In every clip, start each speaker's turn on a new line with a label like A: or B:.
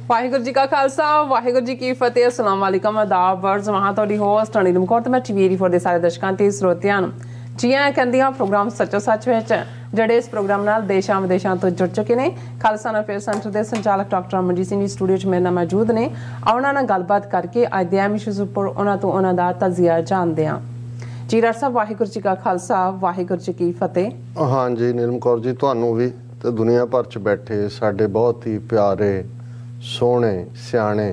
A: वाहिगुरू जी का खालसा वाहिगुरू जी की फतेह। अस्सलाम वालेकुम आदाब वर्ज वहाँ तुहाडी होस्ट अनिल कौर ते मैं टीवी 84 ਦੇ ਸਾਰੇ ਦਰਸ਼ਕਾਂ ਤੇ ਸਰੋਤਿਆਂ ਨੂੰ ਜੀ ਆਇਆਂ ਕਹਿੰਦੀਆਂ ਪ੍ਰੋਗਰਾਮ ਸੱਚੋ ਸੱਚ ਵਿੱਚ ਜਿਹੜੇ ਇਸ ਪ੍ਰੋਗਰਾਮ ਨਾਲ ਦੇਸ਼ਾਂ ਵਿਦੇਸ਼ਾਂ ਤੋਂ ਜੁੜ ਚੁੱਕੇ ਨੇ। ਖਾਲਸਾ ਅਫੇਅਰ ਸੈਂਟਰ ਦੇ ਸੰਚਾਲਕ ਡਾਕਟਰ ਅਮਨਜੀਤ ਸਿੰਘ ਜੀ ਸਟੂਡੀਓ 'ਚ ਮੇਰੇ ਨਾਲ ਮੌਜੂਦ ਨੇ। ਉਹਨਾਂ ਨਾਲ ਗੱਲਬਾਤ ਕਰਕੇ ਅੱਜ ਦੇ ਅਹਿਮ ਇਸ਼ੂਜ਼ ਉੱਪਰ ਉਹਨਾਂ ਤੋਂ ਉਹਨਾਂ ਦਾ ਤਜਜ਼ੀਆ ਜਾਣਦੇ ਹਾਂ। ਜੀ ਡਾਕਟਰ ਸਾਹਿਬ ਵਾਹਿਗੁਰੂ ਜੀ ਕਾ ਖਾਲਸਾ ਵਾਹਿਗੁਰੂ ਜੀ ਕੀ ਫਤਿਹ।
B: हाँ जी नीलम कौर जी ਤੁਹਾਨੂੰ ਵੀ ਤੇ ਦੁਨੀਆ ਭਰ 'ਚ ਬੈਠੇ ਸਾਡੇ ਬਹੁਤ ਹੀ ਪਿਆਰੇ सोहने सियाने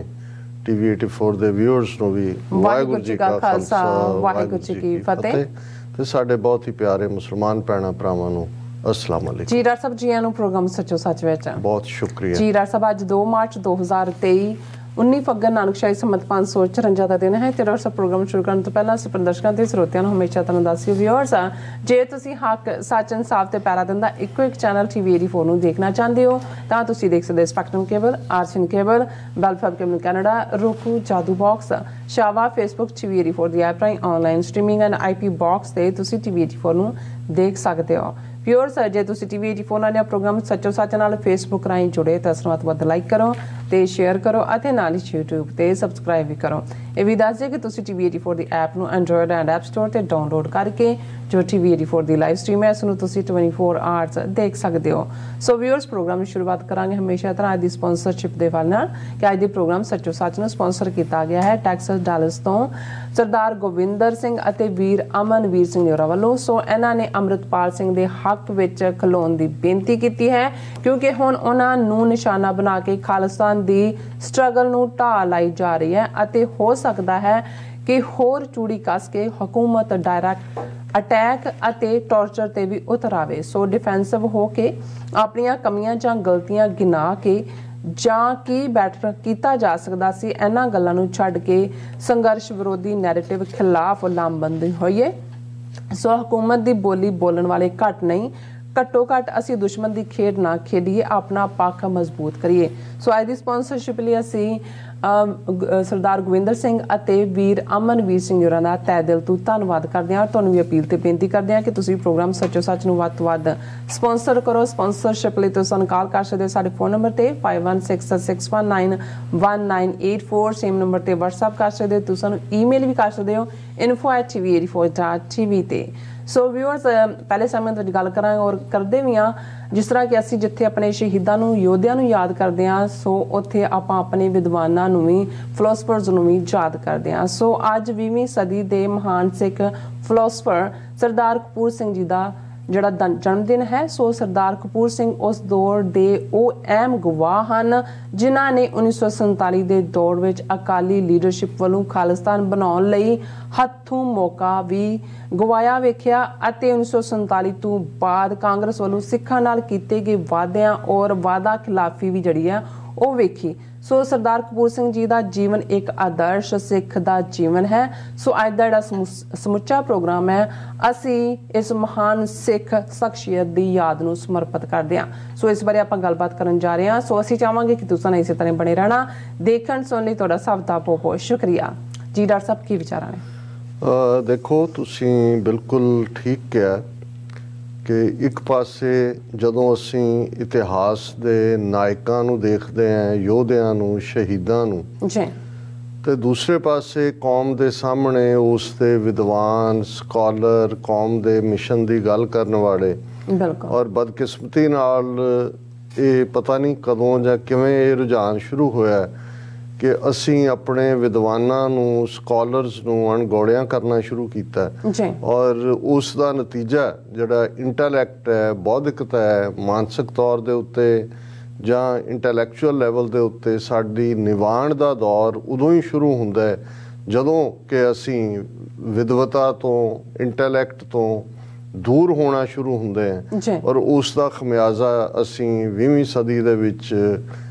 B: टीवी 84 ਦੇ ਵਿਊਅਰਸ ਨੂੰ ਵੀ ਵਾਹਿਗੁਰੂ ਜੀ ਕਾ ਖਾਲਸਾ ਵਾਹਿਗੁਰੂ ਜੀ ਕੀ ਫਤਿਹ ਤੇ ਸਾਡੇ ਬਹੁਤ ਹੀ ਪਿਆਰੇ ਮੁਸਲਮਾਨ ਭੈਣਾਂ ਭਰਾਵਾਂ ਨੂੰ अस्सलाम वालेकुम।
A: जी डॉक्टर साहब जी आनू प्रोग्राम सचो सच विच
B: बहुत शुक्रिया
A: जी डॉक्टर साहब। अज 2 मार्च 2023 19 फग्गन नानकशाही संमत 554 का दिन है। तो डॉक्टर साहब प्रोग्राम शुरू करने तो पहला अपने दर्शकों के ਸਰੋਤਿਆਂ ਨੂੰ हमेशा तुहानूं दस्सिओ व्यूअर्स जे तुसीं हक सच इंसाफ ते पैरा दिन दा इक्को एक चैनल TV 84 ਨੂੰ देखना चाहते हो ਤਾਂ ਤੁਸੀਂ देख सकते स्पैक्ट्रम केबल आर्चिन केबल बेलफैब cable Canada roku Jadoo box शावा फेसबुक TV 84 ਦੀ ਐਪ ਰਾਹੀਂ online streaming and IP box ਤੇ ਤੁਸੀਂ TV 84 ਨੂੰ देख सकते हो। व्यूअर्स जे तुसीं TV 84 ਨਾਲ प्रोग्राम सचो सच नाल फेसबुक ਰਾਹੀਂ जुड़े तो इस ਵੱਧ ਵੱਧ लाइक करो ਤੇ शेयर करो ਅਤੇ ਨਾਲ ਹੀ YouTube ਤੇ ਸਬਸਕ੍ਰਾਈਬ ਵੀ ਕਰੋ। ਇਹ ਵੀ ਦੱਸ ਦਿਓ ਕਿ ਤੁਸੀਂ TV 84 ਦੀ ਐਪ ਨੂੰ ਐਂਡਰੋਇਡ ਐਂਡ ਐਪ ਸਟੋਰ ਤੇ ਡਾਊਨਲੋਡ ਕਰਕੇ ਜੋ TV 84 ਦੀ ਲਾਈਵ ਸਟ੍ਰੀਮ ਹੈ ਇਸ ਨੂੰ ਤੁਸੀਂ 24 ਆਵਰਸ ਦੇਖ ਸਕਦੇ ਹੋ। ਸੋ व्यूअर्स ਪ੍ਰੋਗਰਾਮ ਦੀ ਸ਼ੁਰੂਆਤ ਕਰਾਂਗੇ ਹਮੇਸ਼ਾ ਤਰ੍ਹਾਂ ਦੀ ਸਪਾਂਸਰਸ਼ਿਪ ਦੇ ਵੱਲ ਨਾਲ ਕਿ ਅੱਜ ਦੇ ਪ੍ਰੋਗਰਾਮ ਸੱਚੋ ਸੱਚ ਨੂੰ ਸਪਾਂਸਰ ਕੀਤਾ ਗਿਆ ਹੈ ਟੈਕਸਸ ਡਾਲਸ ਤੋਂ ਸਰਦਾਰ ਗੋਵਿੰਦਰ ਸਿੰਘ ਅਤੇ ਵੀਰ ਅਮਨਵੀਰ ਸਿੰਘ ਹੋਰਾਂ ਵੱਲੋਂ। ਸੋ ਇਹਨਾਂ ਨੇ ਅੰਮ੍ਰਿਤਪਾਲ ਸਿੰਘ ਦੇ ਹੱਕ ਵਿੱਚ ਖਲੋਣ ਦੀ ਬੇਨਤੀ ਕੀਤੀ ਹੈ ਕਿਉਂਕਿ ਹੁਣ ਉਹਨਾਂ ਨੂੰ ਨਿਸ਼ਾਨਾ ਬਣਾ ਕੇ ਖਾਲਿਸਤਾਨ ਦੀ ਸਟਰਗਲ ਨੂੰ ਢਾਹ ਲਾਈ ਜਾ ਰਹੀ ਹੈ ਅਤੇ ਹੋ ਸਕਦਾ ਹੈ ਕਿ ਹੋਰ ਚੂੜੀ ਕੱਸ ਕੇ ਹਕੂਮਤ ਡਾਇਰੈਕਟ ਅਟੈਕ ਅਤੇ ਟੌਰਚਰ ਤੇ ਵੀ ਉਤਰ ਆਵੇ। ਸੋ ਡਿਫੈਂਸਿਵ ਹੋ ਕੇ ਆਪਣੀਆਂ ਕਮੀਆਂ ਜਾਂ ਗਲਤੀਆਂ ਗਿਣਾ ਕੇ ਜਾਂ ਕੀ ਬੈਟਰ ਕੀਤਾ ਜਾ ਸਕਦਾ ਸੀ ਇਹਨਾਂ ਗੱਲਾਂ ਨੂੰ ਛੱਡ ਕੇ ਸੰਘਰਸ਼ ਵਿਰੋਧੀ ਨੈਰੇਟਿਵ ਖਿਲਾਫ ਲਾਮਬੰਦੀ ਹੋਈਏ। ਸੋ ਹਕੂਮਤ ਦੀ ਬੋਲੀ ਬੋਲਣ ਵਾਲੇ ਘੱਟ ਨਹੀਂ ਘੱਟੋ ਘੱਟ ਅਸੀਂ ਦੁਸ਼ਮਣ ਦੀ ਖੇਡ ਨਾ ਖੇਡੀਏ ਆਪਣਾ ਪੱਖ ਮਜ਼ਬੂਤ ਕਰੀਏ। ਸੋ ਅੱਜ ਦੀ ਸਪਾਂਸਰਸ਼ਿਪ ਲਈ ਅਸੀਂ ਸਰਦਾਰ ਗੋਵਿੰਦਰ ਸਿੰਘ ਅਤੇ ਵੀਰ ਅਮਨਵੀਰ ਸਿੰਘ ਹੋਰਾਂ ਦਾ ਤਹਿ ਦਿਲ ਤੋਂ ਧੰਨਵਾਦ ਕਰਦੇ ਹਾਂ। ਤੁਹਾਨੂੰ ਵੀ ਅਪੀਲ ਤੇ ਬੇਨਤੀ ਕਰਦੇ ਹਾਂ ਕਿ ਤੁਸੀਂ ਪ੍ਰੋਗਰਾਮ ਸੱਚੋ ਸੱਚ ਨੂੰ ਵੱਧ ਤੋਂ ਵੱਧ ਸਪਾਂਸਰ ਕਰੋ। ਸਪਾਂਸਰਸ਼ਿਪ ਲਈ ਤੁਸੀਂ ਸਾਨੂੰ ਕਾਲ ਕਰ ਸਕਦੇ ਹੋ ਸਾਡੇ ਫੋਨ ਨੰਬਰ ਤੇ 5166191984 ਸੇਮ ਨੰਬਰ ਤੇ WhatsApp ਕਰ ਸਕਦੇ ਹੋ। ਤੁਸੀਂ ਸਾਨੂੰ ਈਮੇਲ ਵੀ ਕਰ ਸਕਦੇ ਹੋ info@tv84.tv ਤੇ। ਸੋ ਵਿਊਅਰਸ ਪਹਿਲੇ ਸਮੇਂ ਤੋਂ ਗੱਲ ਕਰਾਂਗੇ ਔਰ ਕਰਦੇ ਵੀ ਹਾਂ ਜਿਸ ਤਰ੍ਹਾਂ ਕਿ ਅਸੀਂ ਜਿੱਥੇ ਆਪਣੇ ਸ਼ਹੀਦਾਂ ਨੂੰ ਯੋਧਿਆਂ ਨੂੰ ਯਾਦ ਕਰਦੇ ਹਾਂ ਸੋ ਉੱਥੇ ਆਪਾਂ ਆਪਣੇ ਵਿਦਵਾਨਾਂ ਨੂੰ ਵੀ ਫਿਲਾਸਫਰਸ ਨੂੰ ਵੀ ਯਾਦ ਕਰਦੇ ਹਾਂ। ਸੋ ਅੱਜ 20ਵੀਂ ਸਦੀ ਦੇ ਮਹਾਨ ਸਿੱਖ ਫਿਲਾਸਫਰ ਸਰਦਾਰ ਕਪੂਰ ਸਿੰਘ ਜੀ ਦਾ ਜਿਹੜਾ ਜਨਮ ਦਿਨ ਹੈ। ਸੋ ਸਰਦਾਰ ਕਪੂਰ ਸਿੰਘ ਉਸ ਦੌਰ ਦੇ ਉਹ ਅਹਿਮ ਗਵਾਹ ਹਨ ਜਿਨ੍ਹਾਂ ਨੇ 1947 ਦੇ ਦੌਰ ਵਿੱਚ ਅਕਾਲੀ ਲੀਡਰਸ਼ਿਪ ਵੱਲੋਂ ਖਾਲਿਸਤਾਨ ਬਣਾਉਣ ਲਈ ਹੱਥੋਂ ਮੌਕਾ ਵੀ ਗਵਾਇਆ ਵੇਖਿਆ ਅਤੇ 1947 ਤੋਂ ਬਾਅਦ ਕਾਂਗਰਸ ਵੱਲੋਂ ਸਿੱਖਾਂ ਨਾਲ ਕੀਤੇ ਗਏ ਵਾਅਦਿਆਂ ਔਰ ਵਾਅਦਾ ਖਿਲਾਫੀ ਵੀ ਜਿਹੜੀ ਹੈ ਉਹ ਵੇਖੀ। ਸੋ ਸਰਦਾਰ ਕਪੂਰ ਸਿੰਘ ਜੀ ਦਾ ਜੀਵਨ ਇੱਕ ਆਦਰਸ਼ ਸਿੱਖ ਦਾ ਜੀਵਨ ਹੈ। ਸੋ ਅੱਜ ਦਾ ਜਿਹੜਾ ਸਮੁੱਚਾ ਪ੍ਰੋਗਰਾਮ ਹੈ ਅਸੀਂ ਇਸ ਮਹਾਨ ਸਿੱਖ ਸ਼ਖਸੀਅਤ ਦੀ ਯਾਦ ਨੂੰ ਸਮਰਪਿਤ ਕਰਦੇ ਹਾਂ। ਸੋ ਇਸ ਬਾਰੇ ਆਪਾਂ ਗੱਲਬਾਤ ਕਰਨ ਜਾ ਰਹੇ ਹਾਂ। ਸੋ ਅਸੀਂ ਚਾਹਾਂਗੇ ਕਿ ਤੁਸੀਂ ਇਸੇ ਤਰ੍ਹਾਂ ਬਣੇ ਰਹਿਣਾ ਦੇਖਣ ਸੁਣਨ ਲਈ ਤੁਹਾਡਾ ਸਭ ਦਾ ਬਹੁਤ ਬਹੁਤ ਸ਼ੁਕਰੀਆ। ਜੀ ਡਾਕਟਰ ਸਾਹਿਬ ਕੀ ਵਿਚਾਰਾਂ ਨੇ?
B: ਦੇਖੋ ਤੁਸੀਂ ਬਿਲਕੁਲ ਠੀਕ ਕਿਹਾ ਕਿ ਇੱਕ ਪਾਸੇ ਜਦੋਂ ਅਸੀਂ ਇਤਿਹਾਸ ਦੇ ਨਾਇਕਾਂ ਨੂੰ ਦੇਖਦੇ ਹਾਂ ਯੋਧਿਆਂ ਨੂੰ ਸ਼ਹੀਦਾਂ ਨੂੰ
A: ਜੀ
B: ਤੇ ਦੂਸਰੇ ਪਾਸੇ ਕੌਮ ਦੇ ਸਾਹਮਣੇ ਉਸ ਦੇ ਵਿਦਵਾਨ ਸਕਾਲਰ ਕੌਮ ਦੇ ਮਿਸ਼ਨ ਦੀ ਗੱਲ ਕਰਨ ਵਾਲੇ
A: ਬਿਲਕੁਲ ਔਰ
B: ਬਦਕਿਸਮਤੀ ਨਾਲ ਇਹ ਪਤਾ ਨਹੀਂ ਕਦੋਂ ਜਾਂ ਕਿਵੇਂ ਇਹ ਰੁਝਾਨ ਸ਼ੁਰੂ ਹੋਇਆ ਕਿ ਅਸੀਂ ਆਪਣੇ ਵਿਦਵਾਨਾਂ ਨੂੰ ਸਕਾਲਰਸ ਨੂੰ ਅਣਗੌਲਿਆਂ ਕਰਨਾ ਸ਼ੁਰੂ ਕੀਤਾ ਔਰ ਉਸ ਦਾ ਨਤੀਜਾ ਜਿਹੜਾ ਇੰਟੈਲੈਕਟ ਹੈ ਬੌਧਿਕਤਾ ਹੈ ਮਾਨਸਿਕ ਤੌਰ ਦੇ ਉੱਤੇ ਜਾਂ ਇੰਟੈਲੈਕਚੁਅਲ ਲੈਵਲ ਦੇ ਉੱਤੇ ਸਾਡੀ ਨਿਵਾਣ ਦਾ ਦੌਰ ਉਦੋਂ ਹੀ ਸ਼ੁਰੂ ਹੁੰਦਾ ਹੈ ਜਦੋਂ ਕਿ ਅਸੀਂ ਵਿਦਵਤਾ ਤੋਂ ਇੰਟੈਲੈਕਟ ਤੋਂ ਦੂਰ ਹੋਣਾ ਸ਼ੁਰੂ ਹੁੰਦੇ ਹਾਂ ਔਰ ਉਸ ਦਾ ਖਮਿਆਜ਼ਾ ਅਸੀਂ 20ਵੀਂ ਸਦੀ ਦੇ ਵਿੱਚ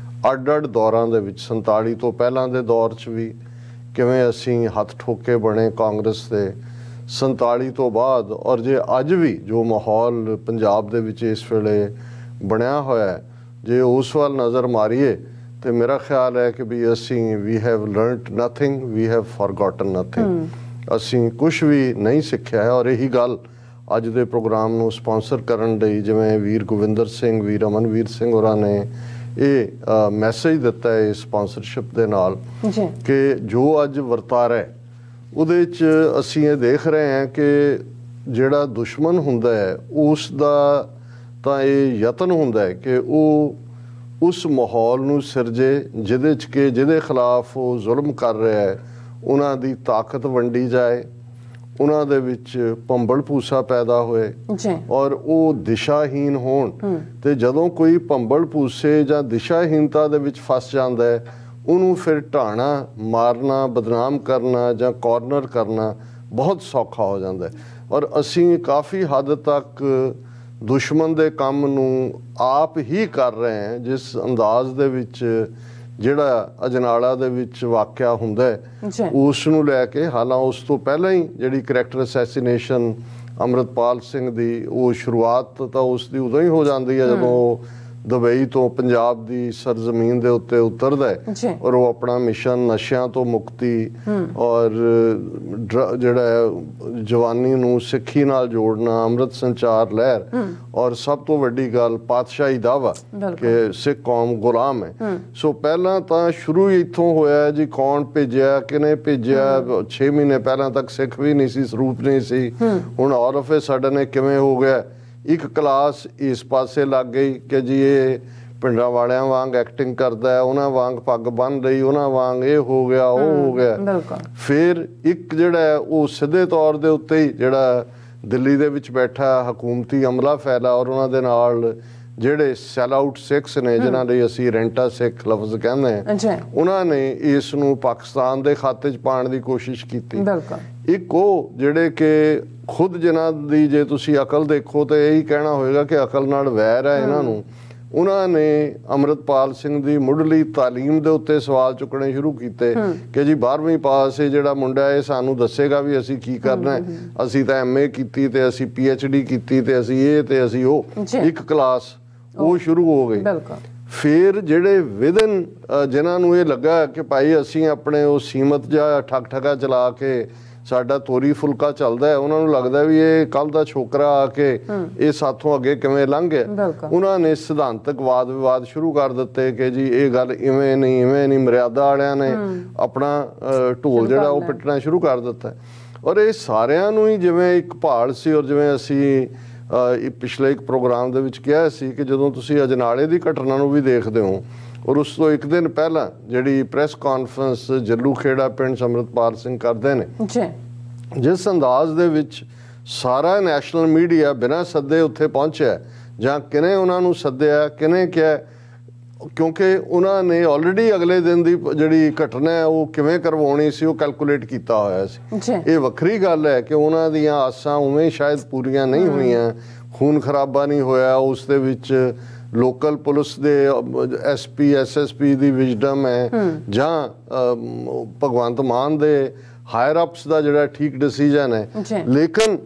B: ਅੱਡ-ਅੱਡ ਦੌਰਾਂ ਦੇ ਵਿੱਚ 47 ਤੋਂ ਪਹਿਲਾਂ ਦੇ ਦੌਰ 'ਚ ਵੀ ਕਿਵੇਂ ਅਸੀਂ ਹੱਥ ਠੋਕੇ ਬਣੇ ਕਾਂਗਰਸ ਦੇ 47 ਤੋਂ ਬਾਅਦ ਔਰ ਜੇ ਅੱਜ ਵੀ ਜੋ ਮਾਹੌਲ ਪੰਜਾਬ ਦੇ ਵਿੱਚ ਇਸ ਵੇਲੇ ਬਣਿਆ ਹੋਇਆ ਜੇ ਉਸ ਵੱਲ ਨਜ਼ਰ ਮਾਰੀਏ ਤੇ ਮੇਰਾ ਖਿਆਲ ਹੈ ਕਿ ਵੀ ਅਸੀਂ we have learned nothing we have forgotten nothing ਅਸੀਂ ਕੁਛ ਵੀ ਨਹੀਂ ਸਿੱਖਿਆ ਹੈ। ਔਰ ਇਹੀ ਗੱਲ ਅੱਜ ਦੇ ਪ੍ਰੋਗਰਾਮ ਨੂੰ ਸਪਾਂਸਰ ਕਰਨ ਲਈ ਜਿਵੇਂ ਵੀਰ ਗੋਵਿੰਦਰ ਸਿੰਘ ਵੀਰ ਅਮਨਵੀਰ ਸਿੰਘ ਹੋਰਾਂ ਨੇ ਇਹ ਮੈਸੇਜ ਦਿੱਤਾ ਹੈ ਸਪਾਂਸਰਸ਼ਿਪ ਦੇ ਨਾਲ ਕਿ ਜੋ ਅੱਜ ਵਰਤਾਰਾ ਹੈ ਉਹਦੇ 'ਚ ਅਸੀਂ ਇਹ ਦੇਖ ਰਹੇ ਹਾਂ ਕਿ ਜਿਹੜਾ ਦੁਸ਼ਮਣ ਹੁੰਦਾ ਹੈ ਉਸ ਦਾ ਤਾਂ ਇਹ ਯਤਨ ਹੁੰਦਾ ਹੈ ਕਿ ਉਹ ਉਸ ਮਾਹੌਲ ਨੂੰ ਸਿਰਜੇ ਜਿਹਦੇ 'ਚ ਕਿ ਜਿਹਦੇ ਖਿਲਾਫ ਉਹ ਜ਼ੁਲਮ ਕਰ ਰਿਹਾ ਹੈ ਉਹਨਾਂ ਦੀ ਤਾਕਤ ਵੰਡੀ ਜਾਏ, ਉਹਨਾਂ ਦੇ ਵਿੱਚ ਭੰਬਲ ਭੂਸਾ ਪੈਦਾ ਹੋਏ ਔਰ ਉਹ ਦਿਸ਼ਾਹੀਨ ਹੋਣ। ਤੇ ਜਦੋਂ ਕੋਈ ਭੰਬਲ ਭੂਸੇ ਜਾਂ ਦਿਸ਼ਾਹੀਨਤਾ ਦੇ ਵਿੱਚ ਫਸ ਜਾਂਦਾ ਹੈ ਉਹਨੂੰ ਫਿਰ ਢਾਣਾ, ਮਾਰਨਾ, ਬਦਨਾਮ ਕਰਨਾ ਜਾਂ ਕਾਰਨਰ ਕਰਨਾ ਬਹੁਤ ਸੌਖਾ ਹੋ ਜਾਂਦਾ ਹੈ। ਔਰ ਅਸੀਂ ਕਾਫੀ ਹੱਦ ਤੱਕ ਦੁਸ਼ਮਣ ਦੇ ਕੰਮ ਨੂੰ ਆਪ ਹੀ ਕਰ ਰਹੇ ਹਾਂ, ਜਿਸ ਅੰਦਾਜ਼ ਦੇ ਵਿੱਚ ਜਿਹੜਾ ਅਜਨਾਲਾ ਦੇ ਵਿੱਚ ਵਾਕਿਆ ਹੁੰਦਾ ਹੈ ਉਸ ਨੂੰ ਲੈ ਕੇ। ਹਾਲਾਂਕਿ ਉਸ ਤੋਂ ਪਹਿਲਾਂ ਹੀ ਜਿਹੜੀ ਕਰੈਕਟਰ ਅਸੈਸੀਨੇਸ਼ਨ ਅੰਮ੍ਰਿਤਪਾਲ ਸਿੰਘ ਦੀ ਉਹ ਸ਼ੁਰੂਆਤ ਤਾਂ ਉਸ ਦੀ ਉਦੋਂ ਹੀ ਹੋ ਜਾਂਦੀ ਹੈ ਜਦੋਂ ਉਹ ਦੁਬਈ ਤੋਂ ਪੰਜਾਬ ਦੀ ਸਰਜ਼ਮੀਨ ਦੇ ਉੱਤੇ ਉਤਰਦਾ ਹੈ ਔਰ ਉਹ ਆਪਣਾ ਮਿਸ਼ਨ ਨਸ਼ਿਆਂ ਤੋਂ ਮੁਕਤੀ ਔਰ ਜਿਹੜਾ ਜਵਾਨੀ ਨੂੰ ਸਿੱਖੀ ਨਾਲ ਜੋੜਨਾ, ਅੰਮ੍ਰਿਤ ਸੰਚਾਰ ਲਹਿਰ ਔਰ ਸਭ ਤੋਂ ਵੱਡੀ ਗੱਲ ਪਾਤਸ਼ਾਹੀ ਦਾਵਾ ਕਿ ਸਿੱਖ ਕੌਮ ਗੁਲਾਮ ਹੈ। ਸੋ ਪਹਿਲਾਂ ਤਾਂ ਸ਼ੁਰੂ ਹੀ ਇੱਥੋਂ ਹੋਇਆ ਜੀ, ਕੌਣ ਭੇਜਿਆ, ਕਿਹਨੇ ਭੇਜਿਆ। 6 ਮਹੀਨੇ ਪਹਿਲਾਂ ਤੱਕ ਸਿੱਖ ਵੀ ਨਹੀਂ ਸੀ, ਸਰੂਪ ਨਹੀਂ ਸੀ। ਹੁਣ ਆਲ ਆਫ ਏ ਸਡਨ ਕਿਵੇਂ ਹੋ ਗਿਆ ਇੱਕ ਕਲਾਸ ਇਸ ਪਾਸੇ ਲੱਗ ਗਈ ਕਿ ਜੀ ਇਹ ਪਿੰਡਾਂ ਵਾਲਿਆਂ ਵਾਂਗ ਐਕਟਿੰਗ ਕਰਦਾ ਹੈ, ਉਹਨਾਂ ਵਾਂਗ ਪੱਗ ਬੰਨ੍ਹ ਲਈ, ਉਹਨਾਂ ਵਾਂਗ ਇਹ ਹੋ ਗਿਆ, ਉਹ ਹੋ ਗਿਆ। ਫਿਰ ਇੱਕ ਜਿਹੜਾ ਉਹ ਸਿੱਧੇ ਤੌਰ ਦੇ ਉੱਤੇ ਹੀ ਜਿਹੜਾ ਦਿੱਲੀ ਦੇ ਵਿੱਚ ਬੈਠਾ ਹਕੂਮਤੀ ਅਮਲਾ ਫੈਲਾ ਔਰ ਉਹਨਾਂ ਦੇ ਨਾਲ ਜਿਹੜੇ ਸੈਲ ਆਊਟ ਸਿੱਖਸ ਨੇ ਜਿਨ੍ਹਾਂ ਲਈ ਅਸੀਂ ਰੈਂਟਾ ਸਿੱਖ ਲਫ਼ਜ਼ ਕਹਿੰਦੇ ਹਾਂ, ਉਹਨਾਂ ਨੇ ਇਸ ਨੂੰ ਪਾਕਿਸਤਾਨ ਦੇ ਖਾਤੇ 'ਚ ਪਾਉਣ ਦੀ ਕੋਸ਼ਿਸ਼ ਕੀਤੀ। ਇੱਕ ਉਹ ਜਿਹੜੇ ਕਿ ਖੁਦ ਜਿਨ੍ਹਾਂ ਦੀ ਜੇ ਤੁਸੀਂ ਅਕਲ ਦੇਖੋ ਤਾਂ ਇਹੀ ਕਹਿਣਾ ਹੋਏਗਾ ਕਿ ਅਕਲ ਨਾਲ ਵੈਰ ਹੈ ਇਹਨਾਂ ਨੂੰ, ਉਹਨਾਂ ਨੇ ਅੰਮ੍ਰਿਤਪਾਲ ਸਿੰਘ ਦੀ ਮੁੱਢਲੀ ਤਾਲੀਮ ਦੇ ਉੱਤੇ ਸਵਾਲ ਚੁੱਕਣੇ ਸ਼ੁਰੂ ਕੀਤੇ ਕਿ ਜੀ 12ਵੀਂ ਪਾਸ ਇਹ ਜਿਹੜਾ ਮੁੰਡਾ ਇਹ ਸਾਨੂੰ ਦੱਸੇਗਾ ਵੀ ਅਸੀਂ ਕੀ ਕਰਨਾ ਹੈ, ਅਸੀਂ ਤਾਂ MA ਕੀਤੀ ਤੇ ਅਸੀਂ PhD ਕੀਤੀ ਤੇ ਅਸੀਂ ਇਹ ਤੇ ਅਸੀਂ ਉਹ। ਇੱਕ ਕਲਾਸ ਉਹ ਸ਼ੁਰੂ ਹੋ ਗਈ। ਫਿਰ ਜਿਹੜੇ ਵਿਦਨ ਜਿਨ੍ਹਾਂ ਨੂੰ ਇਹ ਲੱਗਾ ਕਿ ਭਾਈ ਅਸੀਂ ਆਪਣੇ ਉਹ ਸੀਮਤ ਜਾਂ ਠੱਗ ਠਗਾ ਚਲਾ ਕੇ ਸਾਡਾ ਤੋਰੀ ਫੁਲਕਾ ਚੱਲਦਾ ਹੈ, ਉਹਨਾਂ ਨੂੰ ਲੱਗਦਾ ਵੀ ਇਹ ਕੱਲ ਦਾ ਛੋਕਰਾ ਆ ਕੇ ਇਹ ਸਾਥੋਂ ਅੱਗੇ ਕਿਵੇਂ ਲੰਘ ਗਿਆ। ਉਹਨਾਂ ਨੇ ਸਿਧਾਂਤਕ ਵਾਦ ਵਿਵਾਦ ਸ਼ੁਰੂ ਕਰ ਦਿੱਤੇ ਕਿ ਜੀ ਇਹ ਗੱਲ ਇਵੇਂ ਨਹੀਂ ਮਰਿਆਦਾ ਵਾਲਿਆਂ ਨੇ ਆਪਣਾ ਢੋਲ ਜਿਹੜਾ ਉਹ ਪਿੱਟਣਾ ਸ਼ੁਰੂ ਕਰ ਦਿੱਤਾ। ਔਰ ਇਹ ਸਾਰਿਆਂ ਨੂੰ ਹੀ ਜਿਵੇਂ ਇੱਕ ਭਾਲ ਸੀ ਔਰ ਜਿਵੇਂ ਅਸੀਂ ਪਿਛਲੇ ਇੱਕ ਪ੍ਰੋਗਰਾਮ ਦੇ ਵਿੱਚ ਕਿਹਾ ਸੀ ਕਿ ਜਦੋਂ ਤੁਸੀਂ ਅਜਨਾਲੇ ਦੀ ਘਟਨਾ ਨੂੰ ਵੀ ਦੇਖਦੇ ਹੋ ਔਰ ਉਸ ਤੋਂ ਇੱਕ ਦਿਨ ਪਹਿਲਾਂ ਜਿਹੜੀ ਪ੍ਰੈਸ ਕਾਨਫਰੰਸ ਜੱਲੂ ਖੇੜਾ ਪਿੰਡ ਅੰਮ੍ਰਿਤਪਾਲ ਸਿੰਘ ਕਰਦੇ ਨੇ, ਜਿਸ ਅੰਦਾਜ਼ ਦੇ ਵਿੱਚ ਸਾਰਾ ਨੈਸ਼ਨਲ ਮੀਡੀਆ ਬਿਨਾਂ ਸੱਦੇ ਉੱਥੇ ਪਹੁੰਚਿਆ ਜਾਂ ਕਿਨੇ ਉਹਨਾਂ ਨੂੰ ਸੱਦਿਆ, ਕਿਨੇ ਕਿਹਾ, ਕਿਉਂਕਿ ਉਹਨਾਂ ਨੇ ਆਲਰੇਡੀ ਅਗਲੇ ਦਿਨ ਦੀ ਜਿਹੜੀ ਘਟਨਾ ਹੈ ਉਹ ਕਿਵੇਂ ਕਰਵਾਉਣੀ ਸੀ ਉਹ ਕੈਲਕੂਲੇਟ ਕੀਤਾ ਹੋਇਆ ਸੀ। ਇਹ ਵੱਖਰੀ ਗੱਲ ਹੈ ਕਿ ਉਹਨਾਂ ਦੀਆਂ ਆਸਾਂ ਉਵੇਂ ਸ਼ਾਇਦ ਪੂਰੀਆਂ ਨਹੀਂ ਹੋਈਆਂ, ਖੂਨ ਖਰਾਬਾ ਨਹੀਂ ਹੋਇਆ, ਉਸ ਦੇ ਵਿੱਚ ਲੋਕਲ ਪੁਲਿਸ ਦੇ SP SSP ਦੀ ਵਿਜ਼ਡਮ ਹੈ ਜਾਂ ਭਗਵੰਤ ਮਾਨ ਦੇ ਹਾਇਰ ਅਪਸ ਦਾ ਜਿਹੜਾ ਠੀਕ ਡਿਸੀਜਨ ਹੈ। ਲੇਕਿਨ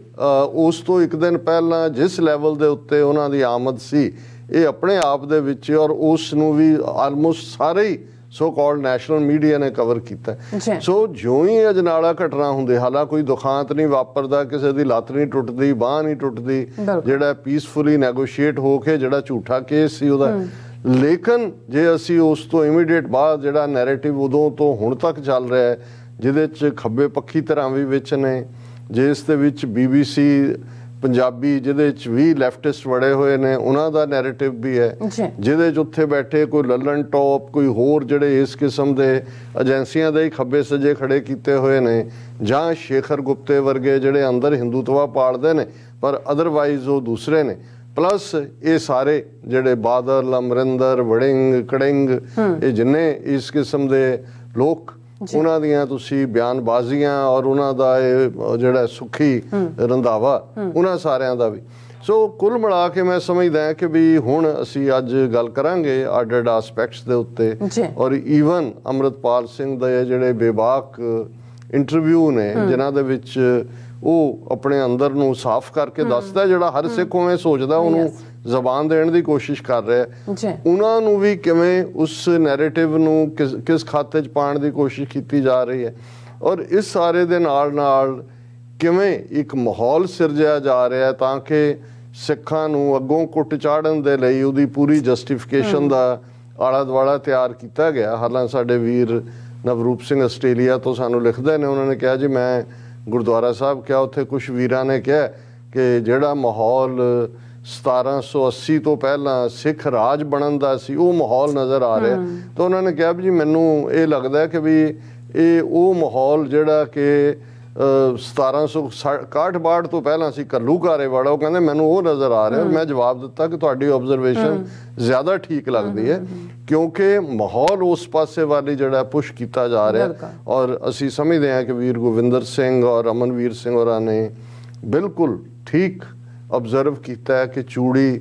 B: ਉਸ ਤੋਂ ਇੱਕ ਦਿਨ ਪਹਿਲਾਂ ਜਿਸ ਲੈਵਲ ਦੇ ਉੱਤੇ ਉਹਨਾਂ ਦੀ ਆਮਦ ਸੀ ਇਹ ਆਪਣੇ ਆਪ ਦੇ ਵਿੱਚ ਔਰ ਉਸ ਨੂੰ ਵੀ ਆਲਮੋਸਟ ਸਾਰੇ ਹੀ ਸੋ ਕਾਲਡ ਨੈਸ਼ਨਲ ਮੀਡੀਆ ਨੇ ਕਵਰ ਕੀਤਾ। ਸੋ ਜਿਉਂ ਹੀ ਅਜਨਾਲਾ ਘਟਨਾ ਹੁੰਦੇ, ਹਾਲਾਂਕਿ ਕੋਈ ਦੁਖਾਂਤ ਨਹੀਂ ਵਾਪਰਦਾ, ਕਿਸੇ ਦੀ ਲੱਤ ਨਹੀਂ ਟੁੱਟਦੀ, ਬਾਂਹ ਨਹੀਂ ਟੁੱਟਦੀ, ਜਿਹੜਾ ਪੀਸਫੁਲੀ ਨੈਗੋਸ਼ੀਏਟ ਹੋ ਕੇ ਜਿਹੜਾ ਝੂਠਾ ਕੇਸ ਸੀ ਉਹਦਾ। ਲੇਕਿਨ ਜੇ ਅਸੀਂ ਉਸ ਤੋਂ ਇਮੀਡੀਏਟ ਬਾਅਦ ਜਿਹੜਾ ਨੈਰੇਟਿਵ ਉਦੋਂ ਤੋਂ ਹੁਣ ਤੱਕ ਚੱਲ ਰਿਹਾ ਹੈ ਜਿਹਦੇ 'ਚ ਖੱਬੇ ਪੱਖੀ ਤਰ੍ਹਾਂ ਵੀ ਵਿੱਚ ਨੇ, ਜਿਸ ਦੇ ਵਿੱਚ BBC ਪੰਜਾਬੀ ਜਿਹਦੇ 'ਚ ਵੀ ਲੈਫਟਿਸਟ ਵੜੇ ਹੋਏ ਨੇ ਉਹਨਾਂ ਦਾ ਨੈਰੇਟਿਵ ਵੀ ਹੈ, ਜਿਹਦੇ 'ਚ ਉੱਥੇ ਬੈਠੇ ਕੋਈ ਲੱਲਣ ਟੋਪ ਕੋਈ ਹੋਰ ਜਿਹੜੇ ਇਸ ਕਿਸਮ ਦੇ ਏਜੰਸੀਆਂ ਦੇ ਹੀ ਖੱਬੇ ਸੱਜੇ ਖੜੇ ਕੀਤੇ ਹੋਏ ਨੇ, ਜਾਂ ਸ਼ੇਖਰ ਗੁਪਤੇ ਵਰਗੇ ਜਿਹੜੇ ਅੰਦਰ ਹਿੰਦੂਤਵਾ ਪਾਲਦੇ ਨੇ ਪਰ ਅਦਰਵਾਈਜ਼ ਉਹ ਦੂਸਰੇ ਨੇ, ਪਲੱਸ ਇਹ ਸਾਰੇ ਜਿਹੜੇ ਬਾਦਲ, ਅਮਰਿੰਦਰ, ਵੜਿੰਗ, ਕੜਿੰਗ, ਇਹ ਜਿੰਨੇ ਇਸ ਕਿਸਮ ਦੇ ਲੋਕ, ਉਹਨਾਂ ਦੀਆਂ ਤੁਸੀਂ ਬਿਆਨਬਾਜ਼ੀਆਂ ਔਰ ਉਹਨਾਂ ਦਾ ਇਹ ਜਿਹੜਾ ਸੁੱਖੀ ਰੰਧਾਵਾ ਉਹਨਾਂ ਸਾਰਿਆਂ ਦਾ ਵੀ। ਸੋ ਕੁੱਲ ਮਿਲਾ ਕੇ ਮੈਂ ਸਮਝਦਾ ਕਿ ਵੀ ਹੁਣ ਅਸੀਂ ਅੱਜ ਗੱਲ ਕਰਾਂਗੇ ਅੱਡ-ਅੱਡ ਐਸਪੈਕਟਸ ਦੇ ਉੱਤੇ ਔਰ ਈਵਨ ਅੰਮ੍ਰਿਤਪਾਲ ਸਿੰਘ ਦੇ ਜਿਹੜੇ ਬੇਬਾਕ ਇੰਟਰਵਿਊ ਨੇ ਜਿਨ੍ਹਾਂ ਦੇ ਵਿੱਚ ਉਹ ਆਪਣੇ ਅੰਦਰ ਨੂੰ ਸਾਫ਼ ਕਰਕੇ ਦੱਸਦਾ, ਜਿਹੜਾ ਹਰ ਸਿੱਖ ਉਵੇਂ ਸੋਚਦਾ ਉਹਨੂੰ ਜ਼ਬਾਨ ਦੇਣ ਦੀ ਕੋਸ਼ਿਸ਼ ਕਰ ਰਿਹਾ, ਉਹਨਾਂ ਨੂੰ ਵੀ ਕਿਵੇਂ ਉਸ ਨੈਰੇਟਿਵ ਨੂੰ ਕਿਸ ਖਾਤੇ 'ਚ ਪਾਉਣ ਦੀ ਕੋਸ਼ਿਸ਼ ਕੀਤੀ ਜਾ ਰਹੀ ਹੈ ਔਰ ਇਸ ਸਾਰੇ ਦੇ ਨਾਲ ਕਿਵੇਂ ਇੱਕ ਮਾਹੌਲ ਸਿਰਜਿਆ ਜਾ ਰਿਹਾ ਤਾਂ ਕਿ ਸਿੱਖਾਂ ਨੂੰ ਅੱਗੋਂ ਕੁੱਟ ਚਾੜਨ ਦੇ ਲਈ ਉਹਦੀ ਪੂਰੀ ਜਸਟੀਫਿਕੇਸ਼ਨ ਦਾ ਆਲਾ ਦੁਆਲਾ ਤਿਆਰ ਕੀਤਾ ਗਿਆ। ਹਾਲਾਂ ਸਾਡੇ ਵੀਰ ਨਵਰੂਪ ਸਿੰਘ ਆਸਟ੍ਰੇਲੀਆ ਤੋਂ ਸਾਨੂੰ ਲਿਖਦੇ ਨੇ, ਉਹਨਾਂ ਨੇ ਕਿਹਾ ਜੀ ਮੈਂ ਗੁਰਦੁਆਰਾ ਸਾਹਿਬ ਕਿਹਾ, ਉੱਥੇ ਕੁਛ ਵੀਰਾਂ ਨੇ ਕਿਹਾ ਕਿ ਜਿਹੜਾ ਮਾਹੌਲ 1780 ਤੋਂ ਪਹਿਲਾਂ ਸਿੱਖ ਰਾਜ ਬਣਨ ਦਾ ਸੀ ਉਹ ਮਾਹੌਲ ਨਜ਼ਰ ਆ ਰਿਹਾ। ਤਾਂ ਉਹਨਾਂ ਨੇ ਕਿਹਾ ਵੀ ਜੀ ਮੈਨੂੰ ਇਹ ਲੱਗਦਾ ਕਿ ਵੀ ਇਹ ਉਹ ਮਾਹੌਲ ਜਿਹੜਾ ਕਿ 1761-62 ਤੋਂ ਪਹਿਲਾਂ ਸੀ ਘੱਲੂਘਾਰੇ ਵਾਲਾ, ਉਹ ਕਹਿੰਦੇ ਮੈਨੂੰ ਉਹ ਨਜ਼ਰ ਆ ਰਿਹਾ। ਮੈਂ ਜਵਾਬ ਦਿੱਤਾ ਕਿ ਤੁਹਾਡੀ ਆਬਜ਼ਰਵੇਸ਼ਨ ਜ਼ਿਆਦਾ ਠੀਕ ਲੱਗਦੀ ਹੈ ਕਿਉਂਕਿ ਮਾਹੌਲ ਉਸ ਪਾਸੇ ਵਾਲੀ ਜਿਹੜਾ ਪੁਸ਼ ਕੀਤਾ ਜਾ ਰਿਹਾ। ਔਰ ਅਸੀਂ ਸਮਝਦੇ ਹਾਂ ਕਿ ਵੀਰ ਗੋਵਿੰਦਰ ਸਿੰਘ ਔਰ ਅਮਨਵੀਰ ਸਿੰਘ ਹੋਰਾਂ ਨੇ ਬਿਲਕੁਲ ਠੀਕ ਆਬਜ਼ਰਵ ਕੀਤਾ ਹੈ ਕਿ ਚੂੜੀ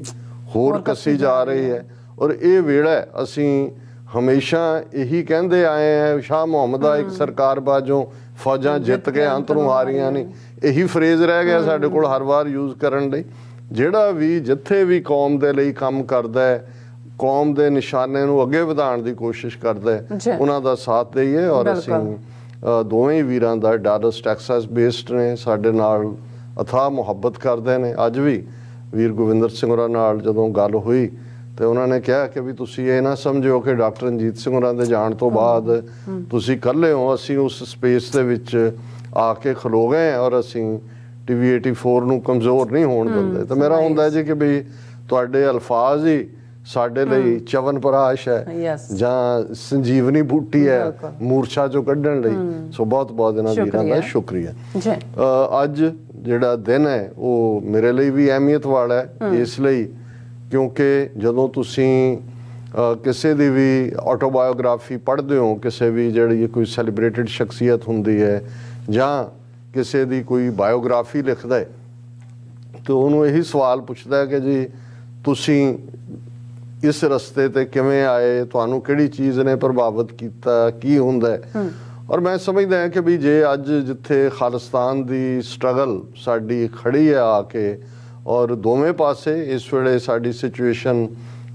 B: ਹੋਰ ਕੱਸੀ ਜਾ ਰਹੀ ਹੈ। ਔਰ ਇਹ ਵੇੜਾ ਅਸੀਂ ਹਮੇਸ਼ਾ ਇਹੀ ਕਹਿੰਦੇ ਆਏ ਹੈ, ਸ਼ਾਹ ਮੁਹੰਮਦ ਦਾ ਇੱਕ ਸਰਕਾਰ ਬਾਜੋਂ ਫੌਜਾਂ ਜਿੱਤ ਕੇ ਅੰਤ ਨੂੰ ਹਾਰੀਆਂ ਨਹੀਂ, ਇਹੀ ਫਰੇਜ਼ ਰਹਿ ਗਿਆ ਸਾਡੇ ਕੋਲ ਹਰ ਵਾਰ ਯੂਜ਼ ਕਰਨ ਲਈ। ਜਿਹੜਾ ਵੀ ਜਿੱਥੇ ਵੀ ਕੌਮ ਦੇ ਲਈ ਕੰਮ ਕਰਦਾ ਹੈ, ਕੌਮ ਦੇ ਨਿਸ਼ਾਨੇ ਨੂੰ ਅੱਗੇ ਵਧਾਉਣ ਦੀ ਕੋਸ਼ਿਸ਼ ਕਰਦਾ ਹੈ, ਉਹਨਾਂ ਦਾ ਸਾਥ ਦੇਈਏ। ਔਰ ਅਸੀਂ ਦੋਵੇਂ ਵੀਰਾਂ ਦਾ ਡਾਲਸ ਟੈਕਸਾਸ ਬੇਸਡ ਨੇ, ਸਾਡੇ ਨਾਲ ਅਥਾਹ ਮੁਹੱਬਤ ਕਰਦੇ ਨੇ। ਅੱਜ ਵੀ ਵੀਰ ਗੋਵਿੰਦਰ ਸਿੰਘ ਹੋਰਾਂ ਨਾਲ ਜਦੋਂ ਗੱਲ ਹੋਈ ਤੇ ਉਹਨਾਂ ਨੇ ਕਿਹਾ ਕਿ ਵੀ ਤੁਸੀਂ ਇਹ ਨਾ ਸਮਝੋ ਕਿ ਡਾਕਟਰ ਰਣਜੀਤ ਸਿੰਘ ਹੋਰਾਂ ਦੇ ਜਾਣ ਤੋਂ ਬਾਅਦ ਤੁਸੀਂ ਇਕੱਲੇ ਹੋ, ਅਸੀਂ ਉਸ ਸਪੇਸ ਦੇ ਵਿੱਚ ਆ ਕੇ ਖਲੋ ਗਏ ਔਰ ਅਸੀਂ TV 84 ਨੂੰ ਕਮਜ਼ੋਰ ਨਹੀਂ ਹੋਣ ਦਿੰਦੇ। ਤਾਂ ਮੇਰਾ ਹੁੰਦਾ ਜੀ ਕਿ ਵੀ ਤੁਹਾਡੇ ਅਲਫਾਜ਼ ਹੀ ਸਾਡੇ ਲਈ ਚਵਨਪ੍ਰਾਸ਼ ਹੈ ਜਾਂ ਸੰਜੀਵਨੀ ਬੂਟੀ ਹੈ ਮੂਰਛਾ ਚੋਂ ਕੱਢਣ ਲਈ। ਸੋ ਬਹੁਤ ਬਹੁਤ ਇਹਨਾਂ ਵੀਰਾਂ ਦਾ ਸ਼ੁਕਰੀਆ। ਅੱਜ ਜਿਹੜਾ ਦਿਨ ਹੈ ਉਹ ਮੇਰੇ ਲਈ ਵੀ ਅਹਿਮੀਅਤ ਵਾਲਾ ਹੈ, ਇਸ ਲਈ ਕਿਉਂਕਿ ਜਦੋਂ ਤੁਸੀਂ ਕਿਸੇ ਦੀ ਵੀ ਆਟੋਬਾਇਓਗ੍ਰਾਫੀ ਪੜ੍ਹਦੇ ਹੋ, ਕਿਸੇ ਵੀ ਜਿਹੜੀ ਕੋਈ ਸੈਲੀਬ੍ਰੇਟਡ ਸ਼ਖਸੀਅਤ ਹੁੰਦੀ ਹੈ ਜਾਂ ਕਿਸੇ ਦੀ ਕੋਈ ਬਾਇਓਗ੍ਰਾਫੀ ਲਿਖਦਾ ਹੈ ਤਾਂ ਉਹਨੂੰ ਇਹੀ ਸਵਾਲ ਪੁੱਛਦਾ ਹੈ ਕਿ ਜੀ ਤੁਸੀਂ ਇਸ ਰਸਤੇ ਤੇ ਕਿਵੇਂ ਆਏ, ਤੁਹਾਨੂੰ ਕਿਹੜੀ ਚੀਜ਼ ਨੇ ਪ੍ਰਭਾਵਿਤ ਕੀਤਾ, ਕੀ ਹੁੰਦਾ ਹੈ। ਔਰ ਮੈਂ ਸਮਝਦਾ ਹਾਂ ਕਿ ਵੀ ਜੇ ਅੱਜ ਜਿੱਥੇ ਖਾਲਿਸਤਾਨ ਦੀ ਸਟਰਗਲ ਸਾਡੀ ਖੜੀ ਹੈ ਆ ਕੇ, ਔਰ ਦੋਵੇਂ ਪਾਸੇ ਇਸ ਵੇਲੇ ਸਾਡੀ ਸਿਚੁਏਸ਼ਨ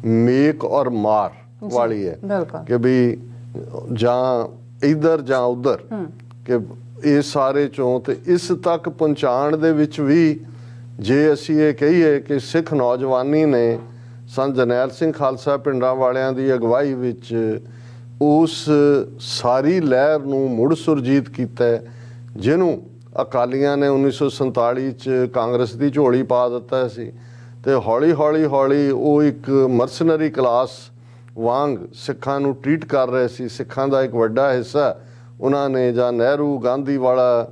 B: ਮੇਕ ਔਰ ਮਾਰ ਵਾਲੀ ਹੈ ਕਿ ਵੀ ਜਾਂ ਇੱਧਰ ਜਾਂ ਉੱਧਰ, ਕਿ ਇਹ ਸਾਰੇ ਚੋਂ ਤੇ ਇਸ ਤੱਕ ਪਹੁੰਚਾਉਣ ਦੇ ਵਿੱਚ ਵੀ ਜੇ ਅਸੀਂ ਇਹ ਕਹੀਏ ਕਿ ਸਿੱਖ ਨੌਜਵਾਨੀ ਨੇ ਸੰਤ ਜਰਨੈਲ ਸਿੰਘ ਖਾਲਸਾ ਪਿੰਡਾਂ ਵਾਲਿਆਂ ਦੀ ਅਗਵਾਈ ਵਿੱਚ ਉਸ ਸਾਰੀ ਲਹਿਰ ਨੂੰ ਮੁੜ ਸੁਰਜੀਤ ਕੀਤਾ, ਜਿਹਨੂੰ ਅਕਾਲੀਆਂ ਨੇ 1947 ਚ ਕਾਂਗਰਸ ਦੀ ਝੋਲੀ ਪਾ ਦਿੱਤਾ ਸੀ ਤੇ ਹੌਲੀ ਹੌਲੀ ਹੌਲੀ ਉਹ ਇੱਕ ਮਰਸਨਰੀ ਕਲਾਸ ਵਾਂਗ ਸਿੱਖਾਂ ਨੂੰ ਟ੍ਰੀਟ ਕਰ ਰਹੇ ਸੀ। ਸਿੱਖਾਂ ਦਾ ਇੱਕ ਵੱਡਾ ਹਿੱਸਾ ਉਹਨਾਂ ਨੇ ਜਾਂ ਨਹਿਰੂ ਗਾਂਧੀ ਵਾਲਾ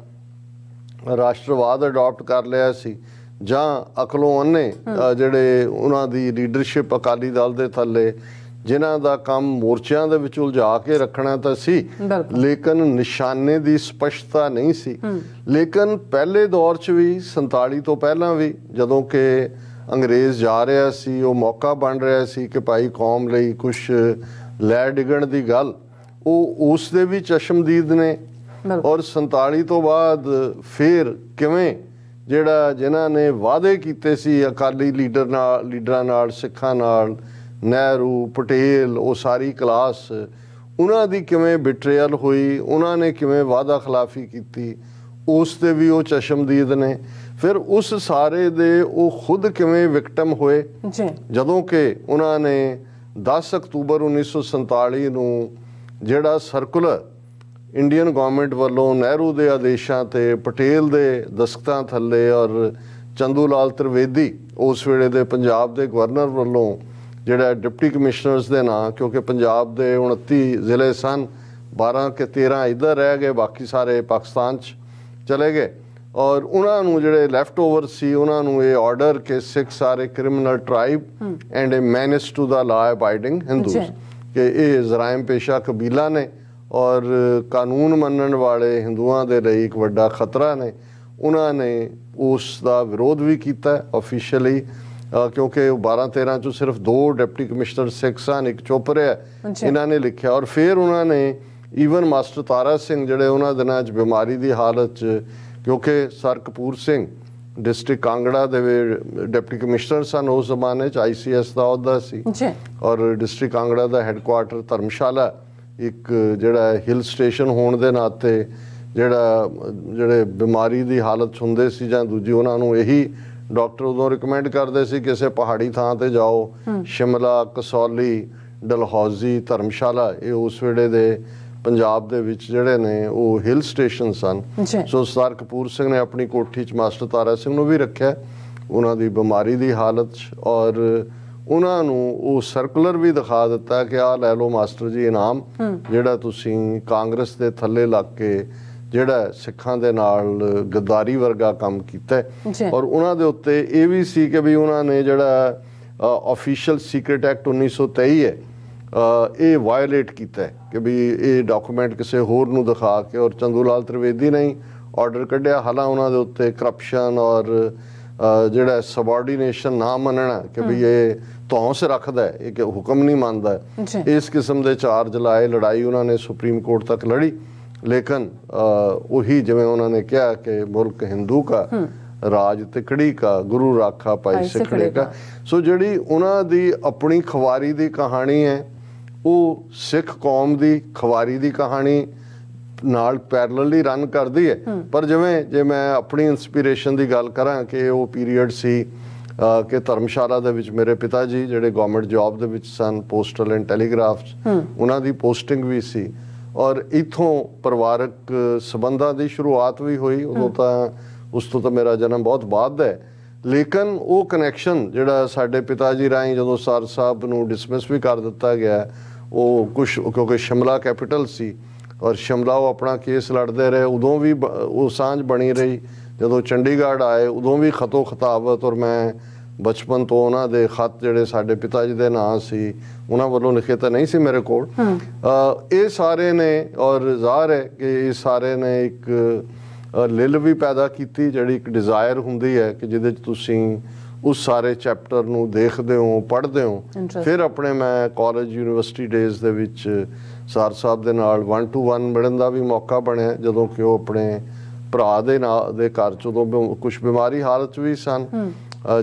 B: ਰਾਸ਼ਟਰਵਾਦ ਅਡਾਪਟ ਕਰ ਲਿਆ ਸੀ ਜਾਂ ਅਕਲੋਂ ਅੰਨੇ ਜਿਹੜੇ ਉਹਨਾਂ ਦੀ ਲੀਡਰਸ਼ਿਪ ਅਕਾਲੀ ਦਲ ਦੇ ਥੱਲੇ, ਜਿਨ੍ਹਾਂ ਦਾ ਕੰਮ ਮੋਰਚਿਆਂ ਦੇ ਵਿੱਚ ਉਲਝਾ ਕੇ ਰੱਖਣਾ ਤਾਂ ਸੀ ਲੇਕਿਨ ਨਿਸ਼ਾਨੇ ਦੀ ਸਪਸ਼ਟਤਾ ਨਹੀਂ ਸੀ। ਲੇਕਿਨ ਪਹਿਲੇ ਦੌਰ 'ਚ ਵੀ 47 ਤੋਂ ਪਹਿਲਾਂ ਵੀ ਜਦੋਂ ਕਿ ਅੰਗਰੇਜ਼ ਜਾ ਰਿਹਾ ਸੀ, ਉਹ ਮੌਕਾ ਬਣ ਰਿਹਾ ਸੀ ਕਿ ਭਾਈ ਕੌਮ ਲਈ ਕੁਛ ਲੈ ਡਿੱਗਣ ਦੀ ਗੱਲ, ਉਹ ਉਸ ਦੇ ਵੀ ਚਸ਼ਮਦੀਦ ਨੇ। ਔਰ 47 ਤੋਂ ਬਾਅਦ ਫਿਰ ਕਿਵੇਂ ਜਿਹੜਾ ਜਿਨ੍ਹਾਂ ਨੇ ਵਾਅਦੇ ਕੀਤੇ ਸੀ ਅਕਾਲੀ ਲੀਡਰਾਂ ਨਾਲ, ਸਿੱਖਾਂ ਨਾਲ, ਨਹਿਰੂ, ਪਟੇਲ, ਉਹ ਸਾਰੀ ਕਲਾਸ, ਉਹਨਾਂ ਦੀ ਕਿਵੇਂ ਬਿਟਰੇਅਲ ਹੋਈ, ਉਹਨਾਂ ਨੇ ਕਿਵੇਂ ਵਾਅਦਾ ਖਿਲਾਫੀ ਕੀਤੀ, ਉਸ ਤੇ ਵੀ ਉਹ ਚਸ਼ਮਦੀਦ ਨੇ। ਫਿਰ ਉਸ ਸਾਰੇ ਦੇ ਉਹ ਖੁਦ ਕਿਵੇਂ ਵਿਕਟਮ ਹੋਏ ਜਦੋਂ ਕਿ ਉਹਨਾਂ ਨੇ 10 ਅਕਤੂਬਰ 1947 ਨੂੰ ਜਿਹੜਾ ਸਰਕੂਲਰ ਇੰਡੀਅਨ ਗਵਰਨਮੈਂਟ ਵੱਲੋਂ ਨਹਿਰੂ ਦੇ ਆਦੇਸ਼ਾਂ ਤੇ ਪਟੇਲ ਦੇ ਦਸਤਖਤਾਂ ਥੱਲੇ ਔਰ ਚੰਦੂ ਲਾਲ ਤ੍ਰਿਵੇਦੀ ਉਸ ਵੇਲੇ ਦੇ ਪੰਜਾਬ ਦੇ ਗਵਰਨਰ ਵੱਲੋਂ ਜਿਹੜਾ ਡਿਪਟੀ ਕਮਿਸ਼ਨਰਸ ਦੇ ਨਾਂ, ਕਿਉਂਕਿ ਪੰਜਾਬ ਦੇ 29 ਜ਼ਿਲ੍ਹੇ ਸਨ, 12 ਕਿ 13 ਇੱਧਰ ਰਹਿ ਗਏ, ਬਾਕੀ ਸਾਰੇ ਪਾਕਿਸਤਾਨ 'ਚ ਚਲੇ ਗਏ। ਔਰ ਉਹਨਾਂ ਨੂੰ ਜਿਹੜੇ ਲੈਫਟ ਓਵਰ ਸੀ ਉਹਨਾਂ ਨੂੰ ਇਹ ਆਰਡਰ ਕਿ ਸਿੱਖ ਸਾਰੇ criminal tribe and a menace to the law abiding Hindus, ਕਿ ਇਹ ਜ਼ਰਾਇਮ ਪੇਸ਼ਾ ਕਬੀਲਾ ਨੇ ਔਰ ਕਾਨੂੰਨ ਮੰਨਣ ਵਾਲੇ ਹਿੰਦੂਆਂ ਦੇ ਲਈ ਇੱਕ ਵੱਡਾ ਖਤਰਾ ਨੇ। ਉਹਨਾਂ ਨੇ ਉਸ ਦਾ ਵਿਰੋਧ ਵੀ ਕੀਤਾ ਆਫੀਸ਼ੀਅਲੀ, ਕਿਉਂਕਿ 12-13 ਚੋਂ ਸਿਰਫ 2 ਡਿਪਟੀ ਕਮਿਸ਼ਨਰ ਸਿੱਖ ਸਨ, ਇੱਕ ਚੁੱਪ ਰਿਹਾ, ਇਹਨਾਂ ਨੇ ਲਿਖਿਆ। ਔਰ ਫਿਰ ਉਹਨਾਂ ਨੇ ਈਵਨ ਮਾਸਟਰ ਤਾਰਾ ਸਿੰਘ ਜਿਹੜੇ ਉਹਨਾਂ ਦਿਨਾਂ 'ਚ ਬਿਮਾਰੀ ਦੀ ਹਾਲਤ 'ਚ, ਕਿਉਂਕਿ ਸਰ ਕਪੂਰ ਸਿੰਘ ਡਿਸਟ੍ਰਿਕਟ ਕਾਂਗੜਾ ਦੇ ਡਿਪਟੀ ਕਮਿਸ਼ਨਰ ਸਨ ਉਸ ਜ਼ਮਾਨੇ 'ਚ, ICS ਦਾ ਅਹੁਦਾ ਸੀ ਔਰ ਡਿਸਟ੍ਰਿਕਟ ਕਾਂਗੜਾ ਦਾ ਹੈੱਡਕੁਆਰਟਰ ਧਰਮਸ਼ਾਲਾ, ਇੱਕ ਜਿਹੜਾ ਹਿਲ ਸਟੇਸ਼ਨ ਹੋਣ ਦੇ ਨਾਤੇ ਜਿਹੜੇ ਬਿਮਾਰੀ ਦੀ ਹਾਲਤ 'ਚ ਹੁੰਦੇ ਸੀ ਜਾਂ ਦੂਜੀ, ਉਹਨਾਂ ਨੂੰ ਇਹੀ ਡਾਕਟਰ ਉਦੋਂ ਰਿਕਮੈਂਡ ਕਰਦੇ ਸੀ ਕਿਸੇ ਪਹਾੜੀ ਥਾਂ ਤੇ ਜਾਓ, ਸ਼ਿਮਲਾ, ਕਸੌਲੀ, ਡਲਹੌਜ਼ੀ, ਧਰਮਸ਼ਾਲਾ, ਇਹ ਉਸ ਵੇਲੇ ਦੇ ਪੰਜਾਬ ਦੇ ਵਿੱਚ ਜਿਹੜੇ ਨੇ ਉਹ ਹਿਲ ਸਟੇਸ਼ਨ ਸਨ। ਸੋ ਸਰਦਾਰ ਕਪੂਰ ਸਿੰਘ ਨੇ ਆਪਣੀ ਕੋਠੀ 'ਚ ਮਾਸਟਰ ਤਾਰਾ ਸਿੰਘ ਨੂੰ ਵੀ ਰੱਖਿਆ ਉਹਨਾਂ ਦੀ ਬਿਮਾਰੀ ਦੀ ਹਾਲਤ 'ਚ, ਔਰ ਉਹਨਾਂ ਨੂੰ ਉਹ ਸਰਕੂਲਰ ਵੀ ਦਿਖਾ ਦਿੱਤਾ ਕਿ ਆਹ ਲੈ ਲਓ ਮਾਸਟਰ ਜੀ ਇਨਾਮ, ਜਿਹੜਾ ਤੁਸੀਂ ਕਾਂਗਰਸ ਦੇ ਥੱਲੇ ਲੱਗ ਕੇ ਜਿਹੜਾ ਸਿੱਖਾਂ ਦੇ ਨਾਲ ਗੱਦਾਰੀ ਵਰਗਾ ਕੰਮ ਕੀਤਾ। ਔਰ ਉਹਨਾਂ ਦੇ ਉੱਤੇ ਇਹ ਵੀ ਸੀ ਕਿ ਵੀ ਉਹਨਾਂ ਨੇ ਜਿਹੜਾ ਆਫੀਸ਼ੀਅਲ ਸੀਕ੍ਰੇਟ ਐਕਟ 1923 ਹੈ ਇਹ ਵਾਇਓਲੇਟ ਕੀਤਾ ਕਿ ਵੀ ਇਹ ਡਾਕੂਮੈਂਟ ਕਿਸੇ ਹੋਰ ਨੂੰ ਦਿਖਾ ਕੇ, ਔਰ ਚੰਦੂ ਲਾਲ ਤ੍ਰਿਵੇਦੀ ਨੇ ਆਰਡਰ ਕੱਢਿਆ। ਹਾਲਾਂ ਉਹਨਾਂ ਦੇ ਉੱਤੇ ਕਰਪਸ਼ਨ ਔਰ ਜਿਹੜਾ ਸਬਆਰਡੀਨੇਸ਼ਨ ਨਾ ਮੰਨਣਾ ਕਿ ਵੀ ਇਹ ਧੌਂਸ ਰੱਖਦਾ, ਇਹ ਕਿ ਹੁਕਮ ਨਹੀਂ ਮੰਨਦਾ, ਇਸ ਕਿਸਮ ਦੇ ਚਾਰਜ ਲਾਏ। ਲੜਾਈ ਉਹਨਾਂ ਨੇ ਸੁਪਰੀਮ ਕੋਰਟ ਤੱਕ ਲੜੀ, ਲੇਕਿਨ ਉਹੀ ਜਿਵੇਂ ਉਹਨਾਂ ਨੇ ਕਿਹਾ ਕਿ ਮੁਲਕ ਹਿੰਦੂ ਕਾ ਰਾਜ ਤਿਕੜੀ ਕਾ, ਗੁਰੂ ਰਾਖਾ ਭਾਈ ਸਿੱਖੜੇ ਕਾ। ਸੋ ਜਿਹੜੀ ਉਹਨਾਂ ਦੀ ਆਪਣੀ ਖਵਾਰੀ ਦੀ ਕਹਾਣੀ ਹੈ ਉਹ ਸਿੱਖ ਕੌਮ ਦੀ ਖਵਾਰੀ ਦੀ ਕਹਾਣੀ ਨਾਲ ਪੈਰਲਲੀ ਰਨ ਕਰਦੀ ਹੈ। ਪਰ ਜੇ ਮੈਂ ਆਪਣੀ ਇੰਸਪੀਰੇਸ਼ਨ ਦੀ ਗੱਲ ਕਰਾਂ ਕਿ ਉਹ ਪੀਰੀਅਡ ਸੀ ਕਿ ਧਰਮਸ਼ਾਲਾ ਦੇ ਵਿੱਚ ਮੇਰੇ ਪਿਤਾ ਜੀ ਜਿਹੜੇ ਗਵਰਨਮੈਂਟ ਜੌਬ ਦੇ ਵਿੱਚ ਸਨ, ਪੋਸਟਲ ਐਂਡ ਟੈਲੀਗ੍ਰਾਫ, ਉਹਨਾਂ ਦੀ ਪੋਸਟਿੰਗ ਵੀ ਸੀ, ਔਰ ਇੱਥੋਂ ਪਰਿਵਾਰਕ ਸੰਬੰਧਾਂ ਦੀ ਸ਼ੁਰੂਆਤ ਵੀ ਹੋਈ। ਉਦੋਂ ਤਾਂ ਉਸ ਤੋਂ ਤਾਂ ਮੇਰਾ ਜਨਮ ਬਹੁਤ ਬਾਅਦ ਹੈ, ਲੇਕਿਨ ਉਹ ਕਨੈਕਸ਼ਨ ਜਿਹੜਾ ਸਾਡੇ ਪਿਤਾ ਜੀ ਰਾਹੀਂ ਜਦੋਂ ਸਰ ਸਾਹਿਬ ਨੂੰ ਡਿਸਮਿਸ ਵੀ ਕਰ ਦਿੱਤਾ ਗਿਆ, ਉਹ ਕੁਛ ਕਿਉਂਕਿ ਸ਼ਿਮਲਾ ਕੈਪੀਟਲ ਸੀ ਔਰ ਸ਼ਿਮਲਾ ਉਹ ਆਪਣਾ ਕੇਸ ਲੜਦੇ ਰਹੇ, ਉਦੋਂ ਵੀ ਉਹ ਸਾਂਝ ਬਣੀ ਰਹੀ। ਜਦੋਂ ਚੰਡੀਗੜ੍ਹ ਆਏ ਉਦੋਂ ਵੀ ਖਤੋ ਖਤਾਬਤ, ਔਰ ਮੈਂ ਬਚਪਨ ਤੋਂ ਉਹਨਾਂ ਦੇ ਖਤ ਜਿਹੜੇ ਸਾਡੇ ਪਿਤਾ ਜੀ ਦੇ ਨਾਂ ਸੀ ਉਹਨਾਂ ਵੱਲੋਂ ਲਿਖੇ ਤਾਂ ਨਹੀਂ ਸੀ ਮੇਰੇ ਕੋਲ। ਇਹ ਸਾਰੇ ਨੇ, ਔਰ ਜ਼ਾਹਰ ਹੈ ਕਿ ਇਹ ਸਾਰੇ ਨੇ ਇੱਕ ਲਿਲ ਵੀ ਪੈਦਾ ਕੀਤੀ, ਜਿਹੜੀ ਇੱਕ ਡਿਜ਼ਾਇਰ ਹੁੰਦੀ ਹੈ ਕਿ ਜਿਹਦੇ 'ਚ ਤੁਸੀਂ ਉਸ ਸਾਰੇ ਚੈਪਟਰ ਨੂੰ ਦੇਖਦੇ ਹੋ, ਪੜ੍ਹਦੇ ਹੋ। ਫਿਰ ਆਪਣੇ ਮੈਂ ਕਾਲਜ ਯੂਨੀਵਰਸਿਟੀ ਡੇਜ਼ ਦੇ ਵਿੱਚ ਸਰ ਸਾਹਿਬ ਦੇ ਨਾਲ 1-to-1 ਮਿਲਣ ਦਾ ਵੀ ਮੌਕਾ ਬਣਿਆ, ਜਦੋਂ ਕਿ ਉਹ ਆਪਣੇ ਭਰਾ ਦੇ ਘਰ 'ਚ ਉਦੋਂ ਕੁਛ ਬਿਮਾਰੀ ਹਾਲਤ 'ਚ ਵੀ ਸਨ।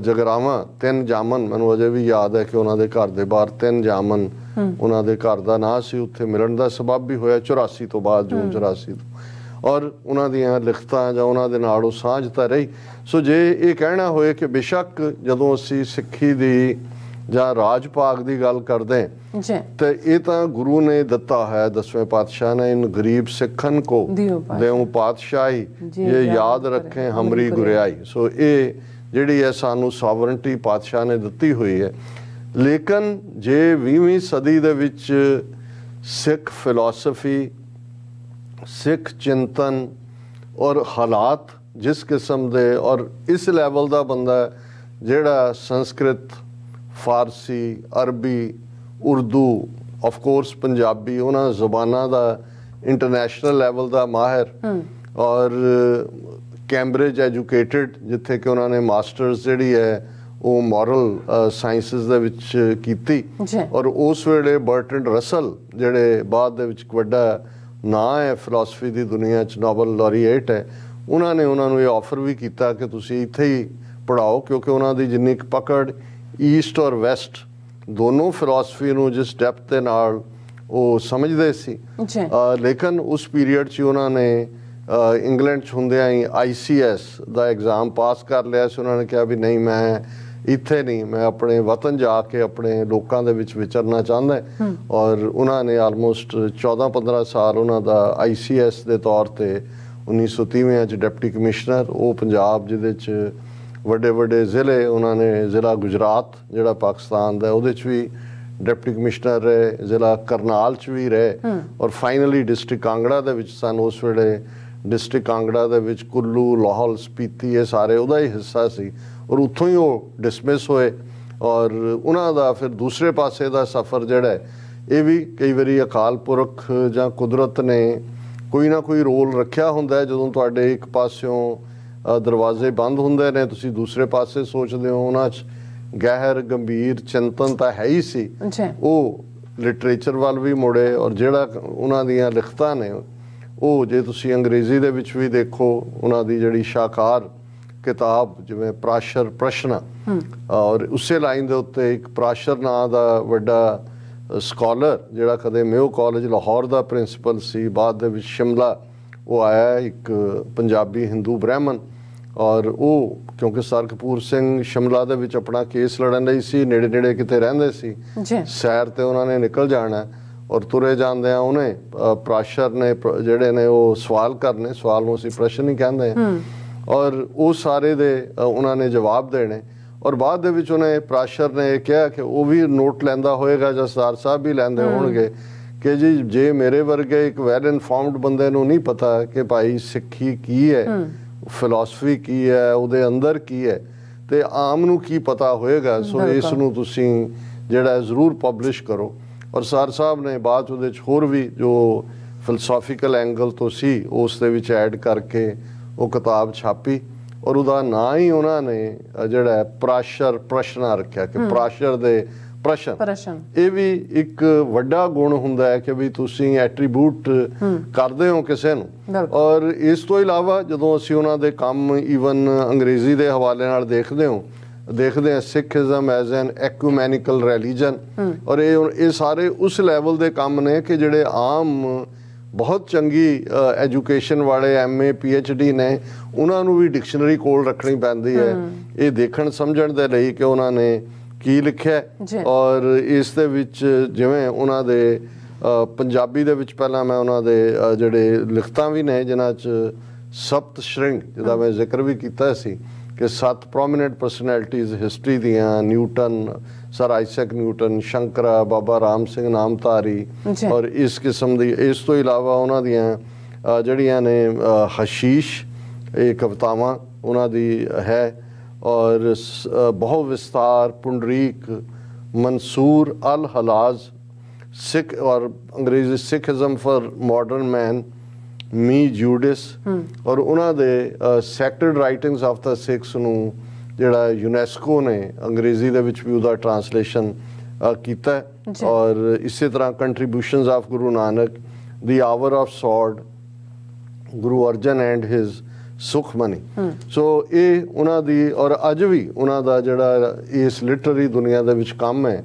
B: ਜਗਰਾਵਾਂ 3 ਜਾਮਨ, ਮੈਨੂੰ ਅਜੇ ਵੀ ਯਾਦ ਹੈ ਕਿ ਉਹਨਾਂ ਦੇ ਘਰ ਦੇ ਬਾਹਰ 3 ਜਾਮਨ ਉਹਨਾਂ ਦੇ ਘਰ ਦਾ ਨਾਂ ਸੀ। ਉੱਥੇ ਮਿਲਣ ਦਾ ਸਬਬ ਵੀ ਹੋਇਆ 84 ਤੋਂ ਬਾਅਦ, ਜੂਨ 84 ਤੋਂ, ਔਰ ਉਹਨਾਂ ਦੀਆਂ ਲਿਖਤਾਂ ਜਾਂ ਉਹਨਾਂ ਦੇ ਨਾਲ ਉਹ ਸਾਂਝ ਤਾਂ ਰਹੀ। ਸੋ ਜੇ ਇਹ ਕਹਿਣਾ ਹੋਏ ਕਿ ਬੇਸ਼ੱਕ ਜਦੋਂ ਅਸੀਂ ਸਿੱਖੀ ਦੀ ਜਾਂ ਰਾਜ ਭਾਗ ਦੀ ਗੱਲ ਕਰਦੇ ਤੇ ਇਹ ਤਾਂ ਗੁਰੂ ਨੇ ਦਿੱਤਾ ਹੈ, 10ਵੇਂ ਪਾਤਸ਼ਾਹ ਨੇ, ਇਨ ਗਰੀਬ ਸਿੱਖਨ ਕੋ ਦੇਉ ਪਾਤਸ਼ਾਹੀ, ਇਹ ਯਾਦ ਰੱਖੇ ਹਮਰੀ ਗੁਰਿਆਈ। ਸੋ ਇਹ ਜਿਹੜੀ ਹੈ ਸਾਨੂੰ ਸੋਵਰਨਟੀ ਪਾਤਸ਼ਾਹ ਨੇ ਦਿੱਤੀ ਹੋਈ ਹੈ। ਲੇਕਿਨ ਜੇ 20ਵੀਂ ਸਦੀ ਦੇ ਵਿੱਚ ਸਿੱਖ ਫਿਲਾਸਫੀ, ਸਿੱਖ ਚਿੰਤਨ ਔਰ ਹਾਲਾਤ ਜਿਸ ਕਿਸਮ ਦੇ, ਔਰ ਇਸ ਲੈਵਲ ਦਾ ਬੰਦਾ ਜਿਹੜਾ ਸੰਸਕ੍ਰਿਤ, ਫਾਰਸੀ, ਅਰਬੀ, ਉਰਦੂ, ਆਫ ਕੋਰਸ ਪੰਜਾਬੀ, ਉਹਨਾਂ ਜ਼ੁਬਾਨਾਂ ਦਾ ਇੰਟਰਨੈਸ਼ਨਲ ਲੈਵਲ ਦਾ ਮਾਹਿਰ, ਔਰ ਕੈਂਬਰਿਜ ਐਜੂਕੇਟਡ, ਜਿੱਥੇ ਕਿ ਉਹਨਾਂ ਨੇ ਮਾਸਟਰਸ ਜਿਹੜੀ ਹੈ ਉਹ ਮੋਰਲ ਸਾਇੰਸਿਸ ਦੇ ਵਿੱਚ ਕੀਤੀ, ਔਰ ਉਸ ਵੇਲੇ ਬਰਟਰੈਂਡ ਰਸਲ ਜਿਹੜੇ ਬਾਅਦ ਦੇ ਵਿੱਚ ਇੱਕ ਵੱਡਾ ਨਾਂ ਹੈ ਫਿਲਾਸਫੀ ਦੀ ਦੁਨੀਆ 'ਚ, ਨੋਬਲ ਲੌਰੀਏਟ ਹੈ, ਉਹਨਾਂ ਨੇ ਉਹਨਾਂ ਨੂੰ ਇਹ ਆਫਰ ਵੀ ਕੀਤਾ ਕਿ ਤੁਸੀਂ ਇੱਥੇ ਹੀ ਪੜ੍ਹਾਓ, ਕਿਉਂਕਿ ਉਹਨਾਂ ਦੀ ਜਿੰਨੀ ਕੁ ਪਕੜ ਈਸਟ ਔਰ ਵੈਸਟ ਦੋਨੋਂ ਫਿਲਾਸਫੀ ਨੂੰ ਜਿਸ ਡੈਪਥ ਦੇ ਨਾਲ ਉਹ ਸਮਝਦੇ ਸੀ। ਲੇਕਿਨ ਉਸ ਪੀਰੀਅਡ 'ਚ ਉਹਨਾਂ ਨੇ ਇੰਗਲੈਂਡ 'ਚ ਹੁੰਦਿਆਂ ਹੀ ICS ਦਾ ਐਗਜ਼ਾਮ ਪਾਸ ਕਰ ਲਿਆ ਸੀ। ਉਹਨਾਂ ਨੇ ਕਿਹਾ ਵੀ ਨਹੀਂ, ਮੈਂ ਇੱਥੇ ਨਹੀਂ, ਮੈਂ ਆਪਣੇ ਵਤਨ ਜਾ ਕੇ ਆਪਣੇ ਲੋਕਾਂ ਦੇ ਵਿੱਚ ਵਿਚਰਨਾ ਚਾਹੁੰਦਾ। ਔਰ ਉਹਨਾਂ ਨੇ ਆਲਮੋਸਟ 14-15 ਸਾਲ ਉਹਨਾਂ ਦਾ ICS ਦੇ ਤੌਰ ਤੇ 1930 'ਚ ਡਿਪਟੀ ਕਮਿਸ਼ਨਰ, ਉਹ ਪੰਜਾਬ ਜਿਹਦੇ 'ਚ ਵੱਡੇ ਵੱਡੇ ਜ਼ਿਲ੍ਹੇ, ਉਹਨਾਂ ਨੇ ਜ਼ਿਲ੍ਹਾ ਗੁਜਰਾਤ ਜਿਹੜਾ ਪਾਕਿਸਤਾਨ ਦਾ ਉਹਦੇ 'ਚ ਵੀ ਡਿਪਟੀ ਕਮਿਸ਼ਨਰ ਰਹੇ, ਜ਼ਿਲ੍ਹਾ ਕਰਨਾਲ 'ਚ ਵੀ ਰਹੇ, ਔਰ ਫਾਈਨਲੀ ਡਿਸਟ੍ਰਿਕਟ ਕਾਂਗੜਾ ਦੇ ਵਿੱਚ ਸਨ। ਉਸ ਵੇਲੇ ਡਿਸਟ੍ਰਿਕਟ ਕਾਂਗੜਾ ਦੇ ਵਿੱਚ ਕੁੱਲੂ, ਲਾਹੌਲ, ਸਪੀਤੀ ਇਹ ਸਾਰੇ ਉਹਦਾ ਹੀ ਹਿੱਸਾ ਸੀ, ਔਰ ਉੱਥੋਂ ਹੀ ਉਹ ਡਿਸਮਿਸ ਹੋਏ। ਔਰ ਉਹਨਾਂ ਦਾ ਫਿਰ ਦੂਸਰੇ ਪਾਸੇ ਦਾ ਸਫ਼ਰ ਜਿਹੜਾ ਇਹ ਵੀ ਕਈ ਵਾਰੀ ਅਕਾਲ ਪੁਰਖ ਜਾਂ ਕੁਦਰਤ ਨੇ ਕੋਈ ਨਾ ਕੋਈ ਰੋਲ ਰੱਖਿਆ ਹੁੰਦਾ ਹੈ। ਜਦੋਂ ਤੁਹਾਡੇ ਇੱਕ ਪਾਸਿਓਂ ਦਰਵਾਜ਼ੇ ਬੰਦ ਹੁੰਦੇ ਨੇ, ਤੁਸੀਂ ਦੂਸਰੇ ਪਾਸੇ ਸੋਚਦੇ ਹੋ। ਉਹਨਾਂ 'ਚ ਗਹਿਰ ਗੰਭੀਰ ਚਿੰਤਨ ਤਾਂ ਹੈ ਹੀ ਸੀ। ਉਹ ਲਿਟਰੇਚਰ ਵੱਲ ਵੀ ਮੁੜੇ, ਔਰ ਜਿਹੜਾ ਉਹਨਾਂ ਦੀਆਂ ਲਿਖਤਾਂ ਨੇ ਉਹ ਜੇ ਤੁਸੀਂ ਅੰਗਰੇਜ਼ੀ ਦੇ ਵਿੱਚ ਵੀ ਦੇਖੋ, ਉਹਨਾਂ ਦੀ ਜਿਹੜੀ ਸ਼ਾਕਾਰ ਕਿਤਾਬ ਜਿਵੇਂ ਪ੍ਰਾਸ਼ਰ ਪ੍ਰਸ਼ਨ, ਔਰ ਉਸੇ ਲਾਈਨ ਦੇ ਉੱਤੇ ਇੱਕ ਪ੍ਰਾਸ਼ਰ ਨਾਂ ਦਾ ਵੱਡਾ ਸਕਾਲਰ ਜਿਹੜਾ ਕਦੇ ਮੇਓ ਕਾਲਜ ਲਾਹੌਰ ਦਾ ਪ੍ਰਿੰਸੀਪਲ ਸੀ, ਬਾਅਦ ਦੇ ਵਿੱਚ ਸ਼ਿਮਲਾ ਉਹ ਆਇਆ, ਇੱਕ ਪੰਜਾਬੀ ਹਿੰਦੂ ਬ੍ਰਾਹਮਣ, ਔਰ ਉਹ ਕਿਉਂਕਿ ਸਰ ਕਪੂਰ ਸਿੰਘ ਸ਼ਿਮਲਾ ਦੇ ਵਿੱਚ ਆਪਣਾ ਕੇਸ ਲੜਨ ਲਈ ਸੀ, ਨੇੜੇ ਨੇੜੇ ਕਿਤੇ ਰਹਿੰਦੇ ਸੀ, ਸੈਰ ਤੇ ਉਹਨਾਂ ਨੇ ਨਿਕਲ ਜਾਣਾ ਔਰ ਤੁਰੇ ਜਾਂਦਿਆਂ ਉਹਨੇ ਪ੍ਰਾਸ਼ਰ ਨੇ ਜਿਹੜੇ ਨੇ ਉਹ ਸਵਾਲ ਕਰਨੇ, ਸਵਾਲ ਨੂੰ ਅਸੀਂ ਪ੍ਰਸ਼ਨ ਹੀ ਕਹਿੰਦੇ ਹਾਂ, ਔਰ ਉਹ ਸਾਰੇ ਦੇ ਉਹਨਾਂ ਨੇ ਜਵਾਬ ਦੇਣੇ। ਔਰ ਬਾਅਦ ਦੇ ਵਿੱਚ ਉਹਨੇ ਪ੍ਰਾਸ਼ਰ ਨੇ ਇਹ ਕਿਹਾ ਕਿ ਉਹ ਵੀ ਨੋਟ ਲੈਂਦਾ ਹੋਏਗਾ ਜਾਂ ਸਰਦਾਰ ਸਾਹਿਬ ਵੀ ਲੈਂਦੇ ਹੋਣਗੇ ਕਿ ਜੀ ਜੇ ਮੇਰੇ ਵਰਗੇ ਇੱਕ ਵੈਲ ਇਨਫੋਰਮਡ ਬੰਦੇ ਨੂੰ ਨਹੀਂ ਪਤਾ ਕਿ ਭਾਈ ਸਿੱਖੀ ਕੀ ਹੈ, ਫਿਲਾਸਫੀ ਕੀ ਹੈ, ਉਹਦੇ ਅੰਦਰ ਕੀ ਹੈ, ਤੇ ਆਮ ਨੂੰ ਕੀ ਪਤਾ ਹੋਏਗਾ। ਸੋ ਇਸ ਨੂੰ ਤੁਸੀਂ ਜਿਹੜਾ ਜ਼ਰੂਰ ਪਬਲਿਸ਼ ਕਰੋ। ਔਰ ਸਰ ਸਾਹਿਬ ਨੇ ਬਾਅਦ ਉਹਦੇ 'ਚ ਹੋਰ ਵੀ ਜੋ ਫਿਲਸੋਫੀਕਲ ਐਂਗਲ ਤੋਂ ਸੀ ਉਸ ਦੇ ਵਿੱਚ ਐਡ ਕਰਕੇ ਉਹ ਕਿਤਾਬ ਛਾਪੀ ਔਰ ਉਹਦਾ ਨਾਂ ਹੀ ਉਹਨਾਂ ਨੇ ਜਿਹੜਾ ਪ੍ਰਾਸ਼ਰ ਪ੍ਰਸ਼ਨ ਰੱਖਿਆ ਕਿ ਪ੍ਰਾਸ਼ਰ ਦੇ ਪ੍ਰਸ਼ਨ। ਇਹ ਵੀ ਇੱਕ ਵੱਡਾ ਗੁਣ ਹੁੰਦਾ ਹੈ ਕਿ ਵੀ ਤੁਸੀਂ ਐਟਰੀਬਿਊਟ ਕਰਦੇ ਹੋ ਕਿਸੇ ਨੂੰ। ਔਰ ਇਸ ਤੋਂ ਇਲਾਵਾ ਜਦੋਂ ਅਸੀਂ ਉਹਨਾਂ ਦੇ ਕੰਮ ਈਵਨ ਅੰਗਰੇਜ਼ੀ ਦੇ ਹਵਾਲੇ ਨਾਲ ਦੇਖਦੇ ਹਾਂ ਸਿੱਖਿਜ਼ਮ ਐਜ਼ ਐਨ ਐਕੂਮੈਨਿਕਲ ਰਿਲੀਜਨ, ਔਰ ਇਹ ਸਾਰੇ ਉਸ ਲੈਵਲ ਦੇ ਕੰਮ ਨੇ ਕਿ ਜਿਹੜੇ ਆਮ ਬਹੁਤ ਚੰਗੀ ਐਜੂਕੇਸ਼ਨ ਵਾਲੇ MA PhD ਨੇ ਉਹਨਾਂ ਨੂੰ ਵੀ ਡਿਕਸ਼ਨਰੀ ਕੋਲ ਰੱਖਣੀ ਪੈਂਦੀ ਹੈ ਇਹ ਦੇਖਣ ਸਮਝਣ ਦੇ ਲਈ ਕਿ ਉਹਨਾਂ ਨੇ ਕੀ ਲਿਖਿਆ। ਔਰ ਇਸ ਦੇ ਵਿੱਚ ਜਿਵੇਂ ਉਹਨਾਂ ਦੇ ਪੰਜਾਬੀ ਦੇ ਵਿੱਚ ਪਹਿਲਾਂ ਮੈਂ ਉਹਨਾਂ ਦੇ ਜਿਹੜੇ ਲਿਖਤਾਂ ਵੀ ਨੇ ਜਿਨ੍ਹਾਂ 'ਚ ਸਪਤ ਸ਼੍ਰਿੰਗ ਜਿਹਦਾ ਮੈਂ ਜ਼ਿਕਰ ਵੀ ਕੀਤਾ ਸੀ ਕਿ 7 ਪ੍ਰੋਮੀਨੈਂਟ ਪਰਸਨੈਲਿਟੀਜ਼ ਹਿਸਟਰੀ ਦੀਆਂ, Newton, sir Isaac Newton, Shankara, ਬਾਬਾ ਰਾਮ ਸਿੰਘ ਨਾਮਧਾਰੀ ਔਰ ਇਸ ਕਿਸਮ ਦੀ। ਇਸ ਤੋਂ ਇਲਾਵਾ ਉਹਨਾਂ ਦੀਆਂ ਜਿਹੜੀਆਂ ਨੇ ਹਸ਼ੀਸ਼ ਇਹ ਕਵਿਤਾਵਾਂ ਉਹਨਾਂ ਦੀ ਹੈ ਔਰ ਬਹੁ ਵਿਸਤਾਰ, ਪੁੰਡਰੀਕ, ਮਨਸੂਰ ਅਲ ਹਲਾਜ਼, ਸਿੱਖ ਔਰ ਅੰਗਰੇਜ਼ੀ ਸਿੱਖਿਜ਼ਮ ਫॉर ਮਾਡਰਨ ਮੈਨ, ਮੀ ਜੂਡਿਸ ਔਰ ਉਹਨਾਂ ਦੇ ਸੈਕਰਡ ਰਾਈਟਿੰਗਸ ਆਫ ਦਾ ਸਿੱਖਸ ਨੂੰ ਜਿਹੜਾ ਯੂਨੈਸਕੋ ਨੇ ਅੰਗਰੇਜ਼ੀ ਦੇ ਵਿੱਚ ਵੀ ਉਹਦਾ ਟਰਾਂਸਲੇਸ਼ਨ ਕੀਤਾ। ਔਰ ਇਸੇ ਤਰ੍ਹਾਂ contributions of Guru Nanak, the hour of sword, Guru Arjan and his Sukhmani. So ਇਹ ਉਹਨਾਂ ਦੀ ਔਰ ਅੱਜ ਵੀ ਉਹਨਾਂ ਦਾ ਜਿਹੜਾ ਇਸ ਲਿਟਰਰੀ ਦੁਨੀਆ ਦੇ ਵਿੱਚ ਕੰਮ ਹੈ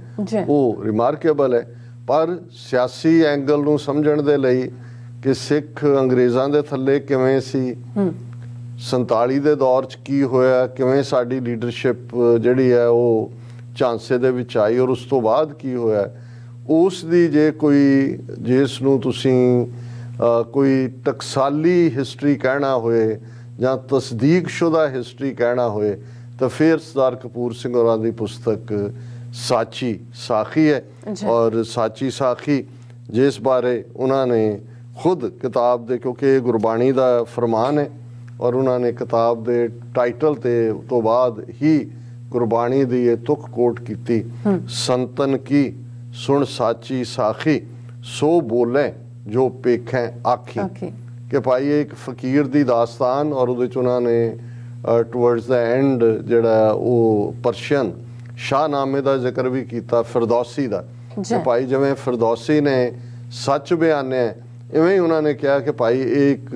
B: ਉਹ ਰਿਮਾਰਕੇਬਲ ਹੈ। ਪਰ ਸਿਆਸੀ ਐਂਗਲ ਨੂੰ ਸਮਝਣ ਦੇ ਲਈ ਕਿ ਸਿੱਖ ਅੰਗਰੇਜ਼ਾਂ ਦੇ ਥੱਲੇ ਕਿਵੇਂ ਸੀ, 47 ਦੇ ਦੌਰ 'ਚ ਕੀ ਹੋਇਆ, ਕਿਵੇਂ ਸਾਡੀ ਲੀਡਰਸ਼ਿਪ ਜਿਹੜੀ ਹੈ ਉਹ ਝਾਂਸੇ ਦੇ ਵਿੱਚ ਆਈ ਔਰ ਉਸ ਤੋਂ ਬਾਅਦ ਕੀ ਹੋਇਆ, ਉਸ ਦੀ ਜੇ ਕੋਈ ਜਿਸ ਨੂੰ ਤੁਸੀਂ ਕੋਈ ਟਕਸਾਲੀ ਹਿਸਟਰੀ ਕਹਿਣਾ ਹੋਏ ਜਾਂ ਤਸਦੀਕਸ਼ੁਦਾ ਹਿਸਟਰੀ ਕਹਿਣਾ ਹੋਏ ਤਾਂ ਫਿਰ ਸਰਦਾਰ ਕਪੂਰ ਸਿੰਘ ਹੋਰਾਂ ਦੀ ਪੁਸਤਕ ਸਾਚੀ ਸਾਖੀ ਹੈ। ਔਰ ਸਾਚੀ ਸਾਖੀ ਜਿਸ ਬਾਰੇ ਉਹਨਾਂ ਨੇ ਖੁਦ ਕਿਤਾਬ ਦੇ, ਕਿਉਂਕਿ ਇਹ ਗੁਰਬਾਣੀ ਦਾ ਫਰਮਾਨ ਹੈ ਔਰ ਉਹਨਾਂ ਨੇ ਕਿਤਾਬ ਦੇ ਟਾਈਟਲ ਤੇ ਤੋਂ ਬਾਅਦ ਹੀ ਗੁਰਬਾਣੀ ਦੀ ਇਹ ਤੁਕ ਕੋਟ ਕੀਤੀ, ਸੰਤਨ ਕੀ ਸੁਣ ਸਾਚੀ ਸਾਖੀ, ਸੋ ਬੋਲੇ ਜੋ ਪੇਖੈ ਆਖੀ। ਕਿ ਭਾਈ ਇੱਕ ਫਕੀਰ ਦੀ ਦਾਸਤਾਨ ਔਰ ਉਹਦੇ 'ਚ ਉਹਨਾਂ ਨੇ ਟੁਵਰਡਸ ਦਾ ਐਂਡ ਜਿਹੜਾ ਉਹ ਪਰਸ਼ੀਅਨ ਸ਼ਾਹਨਾਮੇ ਦਾ ਜ਼ਿਕਰ ਵੀ ਕੀਤਾ, ਫਿਰਦੌਸੀ ਦਾ, ਕਿ ਭਾਈ ਜਿਵੇਂ ਫਿਰਦੌਸੀ ਨੇ ਸੱਚ ਬਿਆਨਿਆ ਇਵੇਂ ਹੀ ਉਹਨਾਂ ਨੇ ਕਿਹਾ ਕਿ ਭਾਈ ਇੱਕ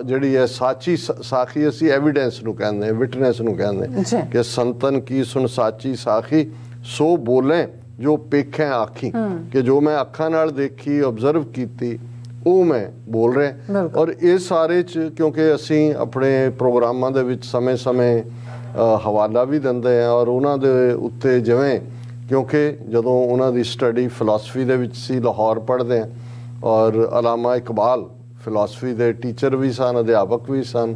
B: ਜਿਹੜੀ ਹੈ ਸਾਚੀ ਸਾਖੀ ਅਸੀਂ ਐਵੀਡੈਂਸ ਨੂੰ ਕਹਿੰਦੇ ਹਾਂ, ਵਿਟਨੈਸ ਨੂੰ ਕਹਿੰਦੇ ਕਿ ਸੰਤਨ ਕੀ ਸੁਣ ਸਾਚੀ ਸਾਖੀ, ਸੋ ਬੋਲੇ ਜੋ ਪੇਖੈ ਆਖੀ, ਕਿ ਜੋ ਮੈਂ ਅੱਖਾਂ ਨਾਲ ਦੇਖੀ ਓਬਜ਼ਰਵ ਕੀਤੀ ਉਹ ਮੈਂ ਬੋਲ ਰਿਹਾ। ਔਰ ਇਹ ਸਾਰੇ 'ਚ ਕਿਉਂਕਿ ਅਸੀਂ ਆਪਣੇ ਪ੍ਰੋਗਰਾਮਾਂ ਦੇ ਵਿੱਚ ਸਮੇਂ-ਸਮੇਂ ਹਵਾਲਾ ਵੀ ਦਿੰਦੇ ਹਾਂ ਔਰ ਉਹਨਾਂ ਦੇ ਉੱਤੇ ਜਿਵੇਂ ਕਿਉਂਕਿ ਜਦੋਂ ਉਹਨਾਂ ਦੀ ਸਟੱਡੀ ਫਿਲਾਸਫੀ ਦੇ ਵਿੱਚ ਸੀ, ਲਾਹੌਰ ਪੜ੍ਹਦੇ ਹਾਂ ਔਰ ਅਲਾਮਾ ਇਕਬਾਲ ਫਿਲਾਸਫੀ ਦੇ ਟੀਚਰ ਵੀ ਸਨ, ਅਧਿਆਪਕ ਵੀ ਸਨ,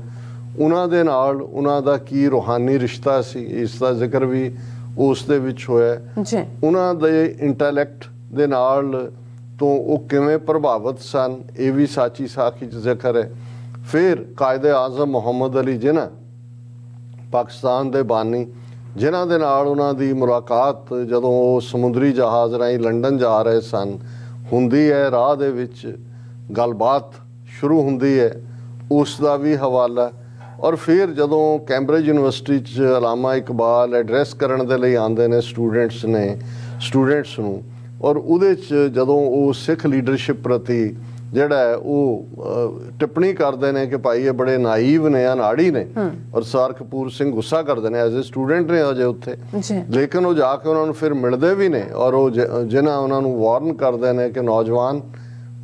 B: ਉਹਨਾਂ ਦੇ ਨਾਲ ਉਹਨਾਂ ਦਾ ਕੀ ਰੂਹਾਨੀ ਰਿਸ਼ਤਾ ਸੀ ਇਸ ਦਾ ਜ਼ਿਕਰ ਵੀ ਉਸ ਦੇ ਵਿੱਚ ਹੋਇਆ। ਉਹਨਾਂ ਦੇ ਇੰਟੈਲੈਕਟ ਦੇ ਨਾਲ ਤੋਂ ਉਹ ਕਿਵੇਂ ਪ੍ਰਭਾਵਿਤ ਸਨ ਇਹ ਵੀ ਸਾਚੀ ਸਾਖੀ 'ਚ ਜ਼ਿਕਰ ਹੈ। ਫਿਰ ਕਾਇਦੇ ਆਜ਼ਮ ਮੁਹੰਮਦ ਅਲੀ ਜਿਨਾ ਪਾਕਿਸਤਾਨ ਦੇ ਬਾਨੀ, ਜਿਨ੍ਹਾਂ ਦੇ ਨਾਲ ਉਹਨਾਂ ਦੀ ਮੁਲਾਕਾਤ ਜਦੋਂ ਉਹ ਸਮੁੰਦਰੀ ਜਹਾਜ਼ ਰਾਹੀਂ ਲੰਡਨ ਜਾ ਰਹੇ ਸਨ ਹੁੰਦੀ ਹੈ, ਰਾਹ ਦੇ ਵਿੱਚ ਗੱਲਬਾਤ ਸ਼ੁਰੂ ਹੁੰਦੀ ਹੈ, ਉਸ ਦਾ ਵੀ ਹਵਾਲਾ। ਔਰ ਫਿਰ ਜਦੋਂ ਕੈਂਬਰਿਜ ਯੂਨੀਵਰਸਿਟੀ 'ਚ ਅਲਾਮਾ ਇਕਬਾਲ ਐਡਰੈਸ ਕਰਨ ਦੇ ਲਈ ਆਉਂਦੇ ਨੇ ਸਟੂਡੈਂਟਸ ਨੂੰ ਔਰ ਉਹਦੇ 'ਚ ਜਦੋਂ ਉਹ ਸਿੱਖ ਲੀਡਰਸ਼ਿਪ ਪ੍ਰਤੀ ਜਿਹੜਾ ਹੈ ਉਹ ਟਿੱਪਣੀ ਕਰਦੇ ਨੇ ਕਿ ਭਾਈ ਇਹ ਬੜੇ ਨਾਈਵ ਨੇ, ਅਨਾੜੀ ਨੇ ਔਰ ਸਰ ਕਪੂਰ ਸਿੰਘ ਗੁੱਸਾ ਕਰਦੇ ਨੇ, ਐਜ਼ ਏ ਸਟੂਡੈਂਟ ਨੇ ਅਜੇ ਉੱਥੇ, ਲੇਕਿਨ ਉਹ ਜਾ ਕੇ ਉਹਨਾਂ ਨੂੰ ਫਿਰ ਮਿਲਦੇ ਵੀ ਨੇ ਔਰ ਉਹ ਜਿਨ੍ਹਾਂ ਉਹਨਾਂ ਨੂੰ ਵਾਰਨ ਕਰਦੇ ਨੇ ਕਿ ਨੌਜਵਾਨ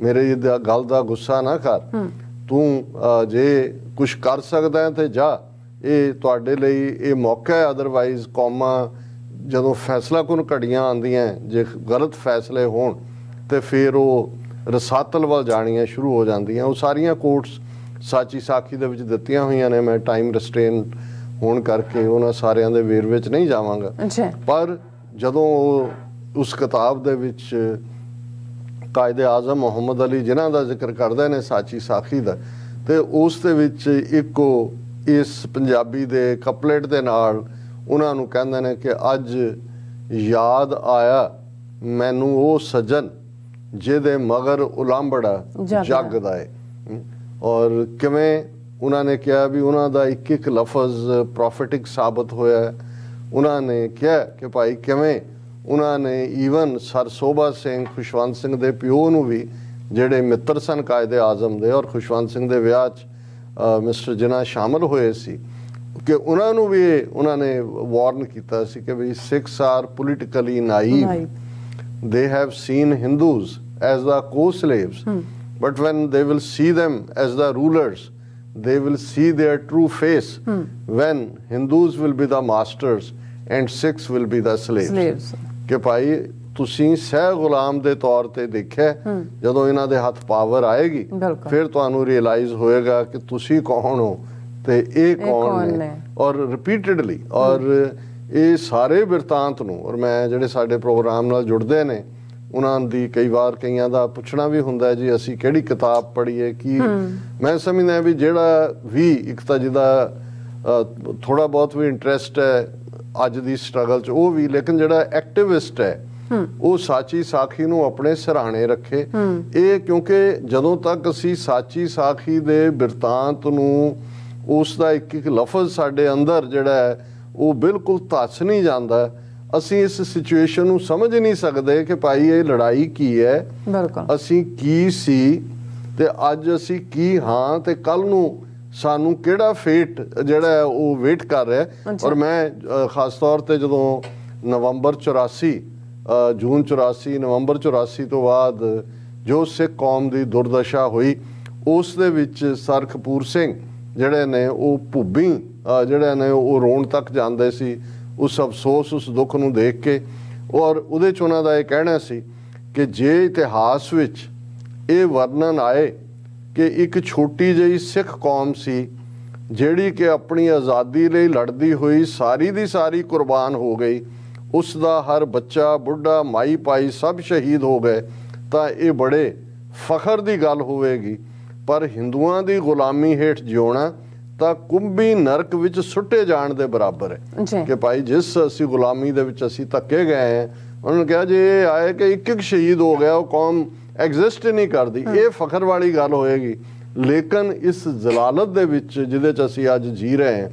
B: ਮੇਰੀ ਗੱਲ ਦਾ ਗੁੱਸਾ ਨਾ ਕਰ, ਤੂੰ ਜੇ ਕੁਛ ਕਰ ਸਕਦਾ ਹੈ ਤੇ ਜਾ, ਇਹ ਤੁਹਾਡੇ ਲਈ ਇਹ ਮੌਕਾ ਹੈ। ਅਦਰਵਾਈਜ਼ ਕੌਮਾਂ ਜਦੋਂ ਫੈਸਲਾਕੁਨ ਘੜੀਆਂ ਆਉਂਦੀਆਂ, ਜੇ ਗਲਤ ਫੈਸਲੇ ਹੋਣ ਤੇ ਫਿਰ ਉਹ ਰਸਾਤਲ ਵੱਲ ਜਾਣੀਆਂ ਸ਼ੁਰੂ ਹੋ ਜਾਂਦੀਆਂ। ਉਹ ਸਾਰੀਆਂ ਕੋਟਸ ਸਾਚੀ ਸਾਖੀ ਦੇ ਵਿੱਚ ਦਿੱਤੀਆਂ ਹੋਈਆਂ ਨੇ। ਮੈਂ ਟਾਈਮ ਰਿਸਟ੍ਰੇਨ ਹੋਣ ਕਰਕੇ ਉਹਨਾਂ ਸਾਰਿਆਂ ਦੇ ਵੇਰਵੇ 'ਚ ਨਹੀਂ ਜਾਵਾਂਗਾ, ਪਰ ਜਦੋਂ ਉਸ ਕਿਤਾਬ ਦੇ ਵਿੱਚ ਕਾਇਦੇ ਆਜ਼ਮ ਮੁਹੰਮਦ ਅਲੀ ਜਿਨ੍ਹਾਂ ਦਾ ਜ਼ਿਕਰ ਕਰਦੇ ਨੇ ਸਾਚੀ ਸਾਖੀ ਦਾ, ਤੇ ਉਸ ਦੇ ਵਿੱਚ ਇੱਕੋ ਇਸ ਪੰਜਾਬੀ ਦੇ ਕਪਲੇਟ ਦੇ ਨਾਲ ਉਹਨਾਂ ਨੂੰ ਕਹਿੰਦੇ ਨੇ ਕਿ ਅੱਜ ਯਾਦ ਆਇਆ ਮੈਨੂੰ ਉਹ ਸੱਜਣ ਜਿਹਦੇ ਮਗਰ ਉਲਾਂਬੜਾ ਜਗਦਾ ਹੈ। ਔਰ ਕਿਵੇਂ ਉਹਨਾਂ ਨੇ ਕਿਹਾ ਵੀ ਉਹਨਾਂ ਦਾ ਇੱਕ ਇੱਕ ਲਫ਼ਜ਼ ਪ੍ਰੋਫੈਟਿਕ ਸਾਬਤ ਹੋਇਆ। ਉਹਨਾਂ ਨੇ ਕਿਹਾ ਕਿ ਭਾਈ ਕਿਵੇਂ ਉਹਨਾਂ ਨੇ ਈਵਨ ਸਰ ਸੋਭਾ ਸਿੰਘ ਖੁਸ਼ਵੰਤ ਸਿੰਘ ਦੇ ਪਿਓ ਨੂੰ ਵੀ, ਜਿਹੜੇ ਮਿੱਤਰ ਸਨ ਕਾਇਦੇ ਆਜ਼ਮ ਦੇ ਔਰ ਖੁਸ਼ਵੰਤ ਸਿੰਘ ਦੇ ਵਿਆਹ 'ਚ ਮਿਸਟਰ ਜਿਨ੍ਹਾਂ ਸ਼ਾਮਲ ਹੋਏ ਸੀ, ਕਿ ਉਹਨਾਂ ਨੂੰ ਵੀ ਉਹਨਾਂ ਨੇ ਵਾਰਨ ਕੀਤਾ ਸੀ ਕਿ ਵੀ Sikhs are politically naive, they have seen Hindus as the co-slaves, but when they will see them as the rulers, they will see their true face when Hindus will be the masters and Sikhs will be the slaves. ਕਿ ਭਾਈ ਤੁਸੀਂ ਸਹਿ ਗੁਲਾਮ ਦੇ ਤੌਰ ਤੇ ਦੇਖਿਆ, ਜਦੋਂ ਇਹਨਾਂ ਦੇ ਹੱਥ ਪਾਵਰ ਆਏਗੀ ਫਿਰ ਤੁਹਾਨੂੰ ਰਿਅਲਾਈਜ਼ ਹੋਏਗਾ ਕਿ ਤੁਸੀਂ ਕੌਣ ਹੋ ਤੇ ਇਹ ਕੌਣ ਨੇ। ਔਰ ਰਿਪੀਟਡਲੀ, ਔਰ ਇਹ ਸਾਰੇ ਬਿਰਤਾਂਤ ਨੂੰ, ਔਰ ਮੈਂ ਜਿਹੜੇ ਸਾਡੇ ਪ੍ਰੋਗਰਾਮ ਨਾਲ ਜੁੜਦੇ ਨੇ ਉਹਨਾਂ ਦੀ ਕਈ ਵਾਰ ਕਈਆਂ ਦਾ ਪੁੱਛਣਾ ਵੀ ਹੁੰਦਾ ਜੀ ਅਸੀਂ ਕਿਹੜੀ ਕਿਤਾਬ ਪੜ੍ਹੀਏ ਕੀ। ਮੈਂ ਸਮਝਦਾ ਵੀ ਜਿਹੜਾ ਵੀ ਇੱਕ ਤਾਂ ਜਿਹਦਾ ਥੋੜਾ ਬਹੁਤ ਵੀ ਇੰਟਰਸਟ ਹੈ ਅੱਜ ਦੀ ਸਟਰਗਲ 'ਚ ਉਹ ਵੀ, ਲੇਕਿਨ ਜਿਹੜਾ ਐਕਟਿਵਿਸਟ ਹੈ ਉਹ ਸਾਚੀ ਸਾਖੀ ਨੂੰ ਆਪਣੇ ਸਿਰਹਾਣੇ ਰੱਖੇ। ਇਹ ਕਿਉਂਕਿ ਜਦੋਂ ਤੱਕ ਅਸੀਂ ਸਾਚੀ ਸਾਖੀ ਦੇ ਬਿਰਤਾਂਤ ਨੂੰ, ਉਸ ਦਾ ਇੱਕ ਇੱਕ ਲਫ਼ਜ਼ ਸਾਡੇ ਅੰਦਰ ਜਿਹੜਾ ਹੈ ਉਹ ਬਿਲਕੁਲ ਧੱਸ ਨਹੀਂ ਜਾਂਦਾ, ਅਸੀਂ ਇਸ ਸਿਚੁਏਸ਼ਨ ਨੂੰ ਸਮਝ ਨਹੀਂ ਸਕਦੇ ਕਿ ਭਾਈ ਇਹ ਲੜਾਈ ਕੀ ਹੈ, ਅਸੀਂ ਕੀ ਸੀ ਤੇ ਅੱਜ ਅਸੀਂ ਕੀ ਹਾਂ, ਤੇ ਕੱਲ ਨੂੰ ਸਾਨੂੰ ਕਿਹੜਾ ਫੇਟ ਜਿਹੜਾ ਹੈ ਉਹ ਵੇਟ ਕਰ ਰਿਹਾ। ਔਰ ਮੈਂ ਖਾਸ ਤੌਰ ਤੇ ਜਦੋਂ ਨਵੰਬਰ 84, ਜੂਨ 84, ਨਵੰਬਰ 84 ਤੋਂ ਬਾਅਦ ਜੋ ਸਿੱਖ ਕੌਮ ਦੀ ਦੁਰਦਸ਼ਾ ਹੋਈ, ਉਸ ਦੇ ਵਿੱਚ ਸਰ ਕਪੂਰ ਸਿੰਘ ਜਿਹੜੇ ਨੇ ਉਹ ਭੁੱਬੀ ਜਿਹੜੇ ਨੇ ਉਹ ਰੋਣ ਤੱਕ ਜਾਂਦੇ ਸੀ ਉਸ ਅਫਸੋਸ, ਉਸ ਦੁੱਖ ਨੂੰ ਦੇਖ ਕੇ। ਔਰ ਉਹਦੇ 'ਚ ਉਹਨਾਂ ਦਾ ਇਹ ਕਹਿਣਾ ਸੀ ਕਿ ਜੇ ਇਤਿਹਾਸ ਵਿੱਚ ਇਹ ਵਰਣਨ ਆਏ ਕਿ ਇੱਕ ਛੋਟੀ ਜਿਹੀ ਸਿੱਖ ਕੌਮ ਸੀ ਜਿਹੜੀ ਕਿ ਆਪਣੀ ਆਜ਼ਾਦੀ ਲਈ ਲੜਦੀ ਹੋਈ ਸਾਰੀ ਦੀ ਸਾਰੀ ਕੁਰਬਾਨ ਹੋ ਗਈ, ਉਸ ਦਾ ਹਰ ਬੱਚਾ ਬੁੱਢਾ ਮਾਈ ਭਾਈ ਸਭ ਸ਼ਹੀਦ ਹੋ ਗਏ, ਤਾਂ ਇਹ ਬੜੇ ਫਖਰ ਦੀ ਗੱਲ ਹੋਵੇਗੀ। ਪਰ ਹਿੰਦੂਆਂ ਦੀ ਗੁਲਾਮੀ ਹੇਠ ਜਿਉਣਾ ਤਾਂ ਕੁੰਭੀ ਨਰਕ ਵਿੱਚ ਸੁੱਟੇ ਜਾਣ ਦੇ ਬਰਾਬਰ ਹੈ ਕਿ ਭਾਈ ਜਿਸ ਅਸੀਂ ਗੁਲਾਮੀ ਦੇ ਵਿੱਚ ਅਸੀਂ ਧੱਕੇ ਗਏ ਹਾਂ, ਉਹਨਾਂ ਨੇ ਕਿਹਾ ਜੇ ਇਹ ਆਏ ਕਿ ਇੱਕ ਇੱਕ ਸ਼ਹੀਦ ਹੋ ਗਿਆ, ਉਹ ਕੌਮ ਐਗਜ਼ਿਸਟ ਨਹੀਂ ਕਰਦੀ, ਇਹ ਫਖਰ ਵਾਲੀ ਗੱਲ ਹੋਏਗੀ। ਲੇਕਿਨ ਇਸ ਜ਼ਲਾਲਤ ਦੇ ਵਿੱਚ ਜਿਹਦੇ 'ਚ ਅਸੀਂ ਅੱਜ ਜੀ ਰਹੇ ਹਾਂ,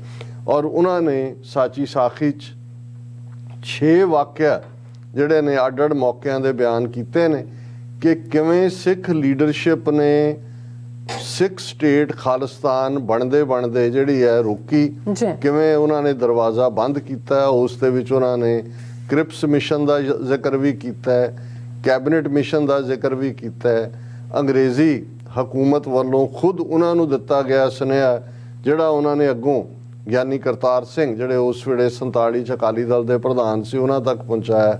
B: ਔਰ ਉਹਨਾਂ ਨੇ ਸਾਚੀ ਸਾਖੀ 'ਚ 6 ਵਾਕਿਆ ਜਿਹੜੇ ਨੇ ਅੱਡ-ਅੱਡ ਮੌਕਿਆਂ ਦੇ ਬਿਆਨ ਕੀਤੇ ਨੇ ਕਿ ਕਿਵੇਂ ਸਿੱਖ ਲੀਡਰਸ਼ਿਪ ਨੇ ਸਿੱਖ ਸਟੇਟ ਖਾਲਿਸਤਾਨ ਬਣਦੇ ਜਿਹੜੀ ਹੈ ਰੋਕੀ, ਕਿਵੇਂ ਉਹਨਾਂ ਨੇ ਦਰਵਾਜ਼ਾ ਬੰਦ ਕੀਤਾ। ਉਸ ਦੇ ਵਿੱਚ ਉਹਨਾਂ ਨੇ ਕ੍ਰਿਪਸ ਮਿਸ਼ਨ ਦਾ ਜ਼ਿਕਰ ਵੀ ਕੀਤਾ ਹੈ, ਕੈਬਨਿਟ ਮਿਸ਼ਨ ਦਾ ਜ਼ਿਕਰ ਵੀ ਕੀਤਾ ਹੈ। ਅੰਗਰੇਜ਼ੀ ਹਕੂਮਤ ਵੱਲੋਂ ਖੁਦ ਉਹਨਾਂ ਨੂੰ ਦਿੱਤਾ ਗਿਆ ਸੁਨੇਹਾ ਜਿਹੜਾ ਉਹਨਾਂ ਨੇ ਅੱਗੋਂ ਗਿਆਨੀ ਕਰਤਾਰ ਸਿੰਘ ਜਿਹੜੇ ਉਸ ਵੇਲੇ 47 'ਚ ਅਕਾਲੀ ਦਲ ਦੇ ਪ੍ਰਧਾਨ ਸੀ ਉਹਨਾਂ ਤੱਕ ਪਹੁੰਚਾਇਆ,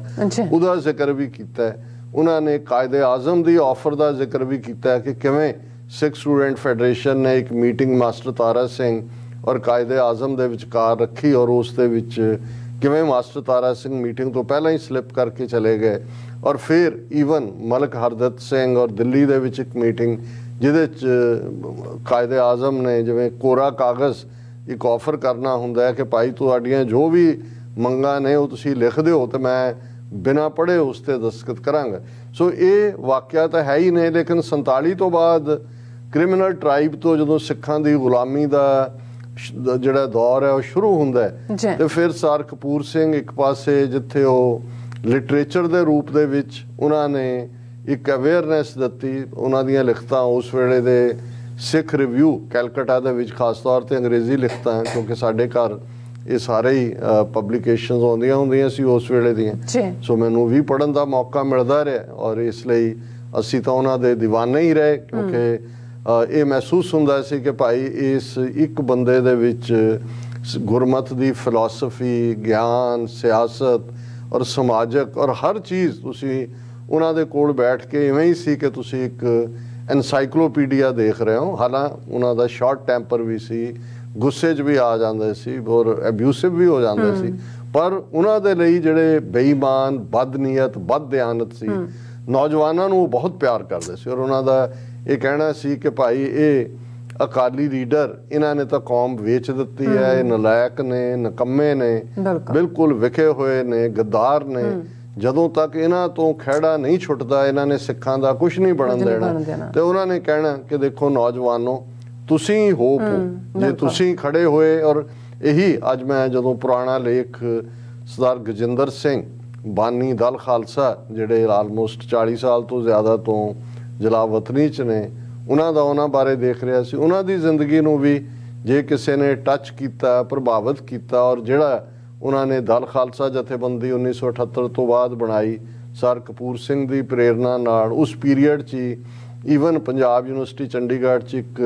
B: ਉਹਦਾ ਜ਼ਿਕਰ ਵੀ ਕੀਤਾ। ਉਹਨਾਂ ਨੇ ਕਾਇਦੇ ਆਜ਼ਮ ਦੀ ਆਫਰ ਦਾ ਜ਼ਿਕਰ ਵੀ ਕੀਤਾ ਕਿ ਕਿਵੇਂ ਸਿੱਖ ਸਟੂਡੈਂਟ ਫੈਡਰੇਸ਼ਨ ਨੇ ਇੱਕ ਮੀਟਿੰਗ ਮਾਸਟਰ ਤਾਰਾ ਸਿੰਘ ਔਰ ਕਾਇਦੇ ਆਜ਼ਮ ਦੇ ਵਿਚਕਾਰ ਰੱਖੀ, ਔਰ ਉਸ ਦੇ ਵਿੱਚ ਕਿਵੇਂ ਮਾਸਟਰ ਤਾਰਾ ਸਿੰਘ ਮੀਟਿੰਗ ਤੋਂ ਪਹਿਲਾਂ ਹੀ ਸਲਿੱਪ ਕਰਕੇ ਚਲੇ ਗਏ। ਔਰ ਫਿਰ ਈਵਨ ਮਲਕ ਹਰਦਤ ਸਿੰਘ ਔਰ ਦਿੱਲੀ ਦੇ ਵਿੱਚ ਇੱਕ ਮੀਟਿੰਗ ਜਿਹਦੇ 'ਚ ਕਾਇਦੇ ਆਜ਼ਮ ਨੇ ਜਿਵੇਂ ਕੋਰਾ ਕਾਗਜ਼ ਇੱਕ ਆਫਰ ਕਰਨਾ ਹੁੰਦਾ ਹੈ ਕਿ ਭਾਈ ਤੁਹਾਡੀਆਂ ਜੋ ਵੀ ਮੰਗਾਂ ਨੇ ਉਹ ਤੁਸੀਂ ਲਿਖ ਦਿਓ ਤੇ ਮੈਂ ਬਿਨਾਂ ਪੜ੍ਹੇ ਉਸ 'ਤੇ ਦਸਤਖਤ ਕਰਾਂਗਾ। ਸੋ ਇਹ ਵਾਕਿਆ ਤਾਂ ਹੈ ਹੀ ਨੇ, ਲੇਕਿਨ 47 ਤੋਂ ਬਾਅਦ ਕ੍ਰਿਮੀਨਲ ਟਰਾਈਬ ਤੋਂ ਜਦੋਂ ਸਿੱਖਾਂ ਦੀ ਗੁਲਾਮੀ ਦਾ ਜਿਹੜਾ ਦੌਰ ਹੈ ਉਹ ਸ਼ੁਰੂ ਹੁੰਦਾ ਹੈ ਤੇ ਫਿਰ ਸਰ ਕਪੂਰ ਸਿੰਘ ਇੱਕ ਪਾਸੇ ਜਿੱਥੇ ਉਹ ਲਿਟਰੇਚਰ ਦੇ ਰੂਪ ਦੇ ਵਿੱਚ ਉਹਨਾਂ ਨੇ ਇੱਕ ਅਵੇਅਰਨੈਸ ਦਿੱਤੀ, ਉਹਨਾਂ ਦੀਆਂ ਲਿਖਤਾਂ ਉਸ ਵੇਲੇ ਦੇ ਸਿੱਖ ਰਿਵਿਊ ਕੈਲਕਟਾ ਦੇ ਵਿੱਚ ਖਾਸ ਤੌਰ ਤੇ ਅੰਗਰੇਜ਼ੀ ਲਿਖਤਾਂ, ਕਿਉਂਕਿ ਸਾਡੇ ਘਰ ਇਹ ਸਾਰੇ ਹੀ ਪਬਲੀਕੇਸ਼ਨਸ ਆਉਂਦੀਆਂ ਹੁੰਦੀਆਂ ਸੀ ਉਸ ਵੇਲੇ ਦੀਆਂ, ਸੋ ਮੈਨੂੰ ਵੀ ਪੜ੍ਹਨ ਦਾ ਮੌਕਾ ਮਿਲਦਾ ਰਿਹਾ ਔਰ ਇਸ ਲਈ ਅਸੀਂ ਤਾਂ ਉਹਨਾਂ ਦੇ دیਵਾਨੇ ਹੀ ਰਹੇ ਕਿਉਂਕਿ ਇਹ ਮਹਿਸੂਸ ਹੁੰਦਾ ਸੀ ਕਿ ਭਾਈ ਇਸ ਇੱਕ ਬੰਦੇ ਦੇ ਵਿੱਚ ਗੁਰਮਤ ਦੀ ਫਿਲਾਸਫੀ, ਗਿਆਨ, ਸਿਆਸਤ ਔਰ ਸਮਾਜਿਕ ਔਰ ਹਰ ਚੀਜ਼ ਤੁਸੀਂ ਉਹਨਾਂ ਦੇ ਕੋਲ ਬੈਠ ਕੇ ਇਵੇਂ ਹੀ ਸੀ ਕਿ ਤੁਸੀਂ ਇੱਕ ਐਨਸਾਈਕਲੋਪੀਡੀਆ ਦੇਖ ਰਹੇ ਹੋ। ਹਾਲਾਂ ਉਹਨਾਂ ਦਾ ਸ਼ਾਰਟ ਟੈਂਪਰ ਵੀ ਸੀ, ਗੁੱਸੇ 'ਚ ਵੀ ਆ ਜਾਂਦੇ ਸੀ, ਔਰ ਐਬਿਊਸਿਵ ਵੀ ਹੋ ਜਾਂਦੇ ਸੀ, ਪਰ ਉਹਨਾਂ ਦੇ ਲਈ ਜਿਹੜੇ ਬੇਈਮਾਨ, ਬਦਨੀਅਤ, ਬਦਦਿਆਨਤ ਸੀ, ਨੌਜਵਾਨਾਂ ਨੂੰ ਬਹੁਤ ਪਿਆਰ ਕਰਦੇ ਸੀ। ਔਰ ਉਹਨਾਂ ਦਾ ਇਹ ਕਹਿਣਾ ਸੀ ਕਿ ਭਾਈ ਇਹ ਅਕਾਲੀ ਲੀਡਰ ਇਹਨਾਂ ਨੇ ਤਾਂ ਕੌਮ ਵੇਚ ਦਿੱਤੀ ਹੈ, ਇਹ ਨਲਾਇਕ ਨੇ, ਨਕੰਮੇ ਨੇ, ਬਿਲਕੁਲ ਵਿਖੇ ਹੋਏ ਨੇ, ਗੱਦਾਰ ਨੇ, ਜਦੋਂ ਤੱਕ ਇਹਨਾਂ ਤੋਂ ਖਹਿੜਾ ਨਹੀਂ ਛੁੱਟਦਾ ਇਹਨਾਂ ਨੇ ਸਿੱਖਾਂ ਦਾ ਕੁਝ ਨਹੀਂ ਬਣਨ ਦੇਣਾ। ਤੇ ਉਹਨਾਂ ਨੇ ਕਹਿਣਾ ਕਿ ਦੇਖੋ ਨੌਜਵਾਨੋ, ਤੁਸੀਂ ਹੋਪ ਹੋ ਜੇ ਤੁਸੀਂ ਖੜੇ ਹੋਏ। ਔਰ ਇਹੀ ਅੱਜ ਮੈਂ ਜਦੋਂ ਪੁਰਾਣਾ ਲੇਖ ਸਰਦਾਰ ਗਜਿੰਦਰ ਸਿੰਘ ਬਾਨੀ ਦਲ ਖਾਲਸਾ, ਜਿਹੜੇ ਆਲਮੋਸਟ 40 ਸਾਲ ਤੋਂ ਜ਼ਿਆਦਾ ਤੋਂ ਜਲਾਵਤਨੀ 'ਚ ਨੇ, ਉਹਨਾਂ ਬਾਰੇ ਦੇਖ ਰਿਹਾ ਸੀ। ਉਹਨਾਂ ਦੀ ਜ਼ਿੰਦਗੀ ਨੂੰ ਵੀ ਜੇ ਕਿਸੇ ਨੇ ਟੱਚ ਕੀਤਾ, ਪ੍ਰਭਾਵਿਤ ਕੀਤਾ, ਔਰ ਜਿਹੜਾ ਉਹਨਾਂ ਨੇ ਦਲ ਖਾਲਸਾ ਜਥੇਬੰਦੀ 1978 ਤੋਂ ਬਾਅਦ ਬਣਾਈ ਸਰ ਕਪੂਰ ਸਿੰਘ ਦੀ ਪ੍ਰੇਰਨਾ ਨਾਲ, ਉਸ ਪੀਰੀਅਡ 'ਚ ਹੀ ਈਵਨ ਪੰਜਾਬ ਯੂਨੀਵਰਸਿਟੀ ਚੰਡੀਗੜ੍ਹ 'ਚ ਇੱਕ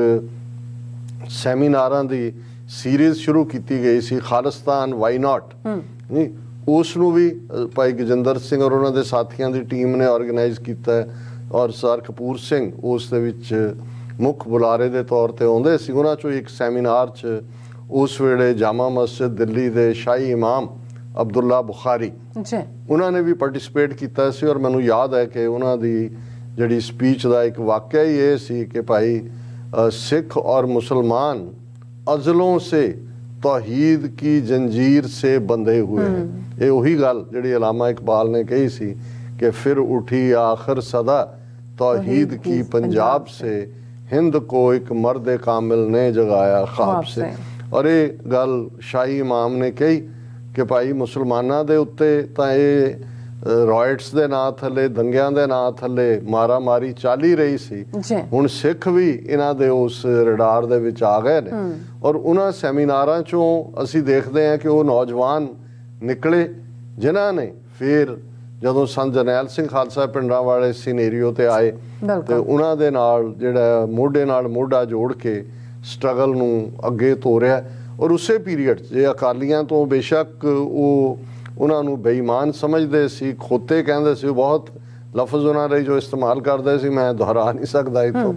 B: ਸੈਮੀਨਾਰਾਂ ਦੀ ਸੀਰੀਜ਼ ਸ਼ੁਰੂ ਕੀਤੀ ਗਈ ਸੀ, ਖਾਲਿਸਤਾਨ ਵਾਈ ਨਾਟ, ਨਹੀਂ ਉਸ ਨੂੰ ਵੀ ਭਾਈ ਗਜਿੰਦਰ ਸਿੰਘ ਔਰ ਉਹਨਾਂ ਦੇ ਸਾਥੀਆਂ ਦੀ ਟੀਮ ਨੇ ਆਰਗੇਨਾਈਜ਼ ਕੀਤਾ। ਔਰ ਸਰ ਕਪੂਰ ਸਿੰਘ ਉਸ ਦੇ ਵਿੱਚ ਮੁੱਖ ਬੁਲਾਰੇ ਦੇ ਤੌਰ ਤੇ ਆਉਂਦੇ ਸੀ। ਉਹਨਾਂ 'ਚੋਂ ਇੱਕ ਸੈਮੀਨਾਰ 'ਚ ਉਸ ਵੇਲੇ ਜਾਮਾ ਮਸਜਿਦ ਦਿੱਲੀ ਦੇ ਸ਼ਾਹੀ ਇਮਾਮ ਅਬਦੁੱਲਾ ਬੁਖਾਰੀ ਉਹਨਾਂ ਨੇ ਵੀ ਪਾਰਟਿਸਿਪੇਟ ਕੀਤਾ ਸੀ। ਔਰ ਮੈਨੂੰ ਯਾਦ ਹੈ ਕਿ ਉਹਨਾਂ ਦੀ ਜਿਹੜੀ ਸਪੀਚ ਦਾ ਇੱਕ ਵਾਕਿਆ ਹੀ ਇਹ ਸੀ ਕਿ ਭਾਈ सिख और मुसलमान अजलों से तौहीद की जंजीर से बंधे हुए हैं। ये वही गल जिहड़ी अलामा इकबाल ने कही सी कि फिर उठी आखिर सदा तौहीद की पंजाब से, हिंद को एक मर्द कामिल ने जगाया ख्वाब से। और ये गल शाही इमाम ने कही कि भाई मुसलमाना दे उत्ते तां ये ਰॉयट्स ਦੇ ਨਾਂ ਥੱਲੇ, ਦੰਗਿਆਂ ਦੇ ਨਾਂ ਥੱਲੇ ਮਾਰਾ ਮਾਰੀ ਚੱਲ ਹੀ ਰਹੀ ਸੀ। ਹੁਣ ਸਿੱਖ ਵੀ ਇਹਨਾਂ ਦੇ ਉਸ ਰਡਾਰ ਦੇ ਵਿੱਚ ਆ ਗਏ ਨੇ। ਔਰ ਉਹਨਾਂ ਸੈਮੀਨਾਰਾਂ 'ਚੋਂ ਅਸੀਂ ਦੇਖਦੇ ਹਾਂ ਕਿ ਉਹ ਨੌਜਵਾਨ ਨਿਕਲੇ ਜਿਨ੍ਹਾਂ ਨੇ ਫਿਰ ਜਦੋਂ ਸੰਤ ਜਰਨੈਲ ਸਿੰਘ ਖਾਲਸਾ ਪਿੰਡਾਂ ਵਾਲੇ ਸੀਨੇਰੀਓ ਤੇ ਆਏ ਤੇ ਉਹਨਾਂ ਦੇ ਨਾਲ ਜਿਹੜਾ ਮੋਢੇ ਨਾਲ ਮੋਢਾ ਜੋੜ ਕੇ ਸਟਰਗਲ ਨੂੰ ਅੱਗੇ ਤੋਰਿਆ। ਔਰ ਉਸੇ ਪੀਰੀਅਡ 'ਚ ਜੇ ਅਕਾਲੀਆਂ ਤੋਂ ਬੇਸ਼ੱਕ ਉਹ ਉਹਨਾਂ ਨੂੰ ਬੇਈਮਾਨ ਸਮਝਦੇ ਸੀ, ਖੋਤੇ ਕਹਿੰਦੇ ਸੀ, ਬਹੁਤ ਲਫ਼ਜ਼ ਉਹਨਾਂ ਲਈ ਜੋ ਇਸਤੇਮਾਲ ਕਰਦੇ ਸੀ ਮੈਂ ਦੁਹਰਾ ਨਹੀਂ ਸਕਦਾ ਇੱਥੋਂ,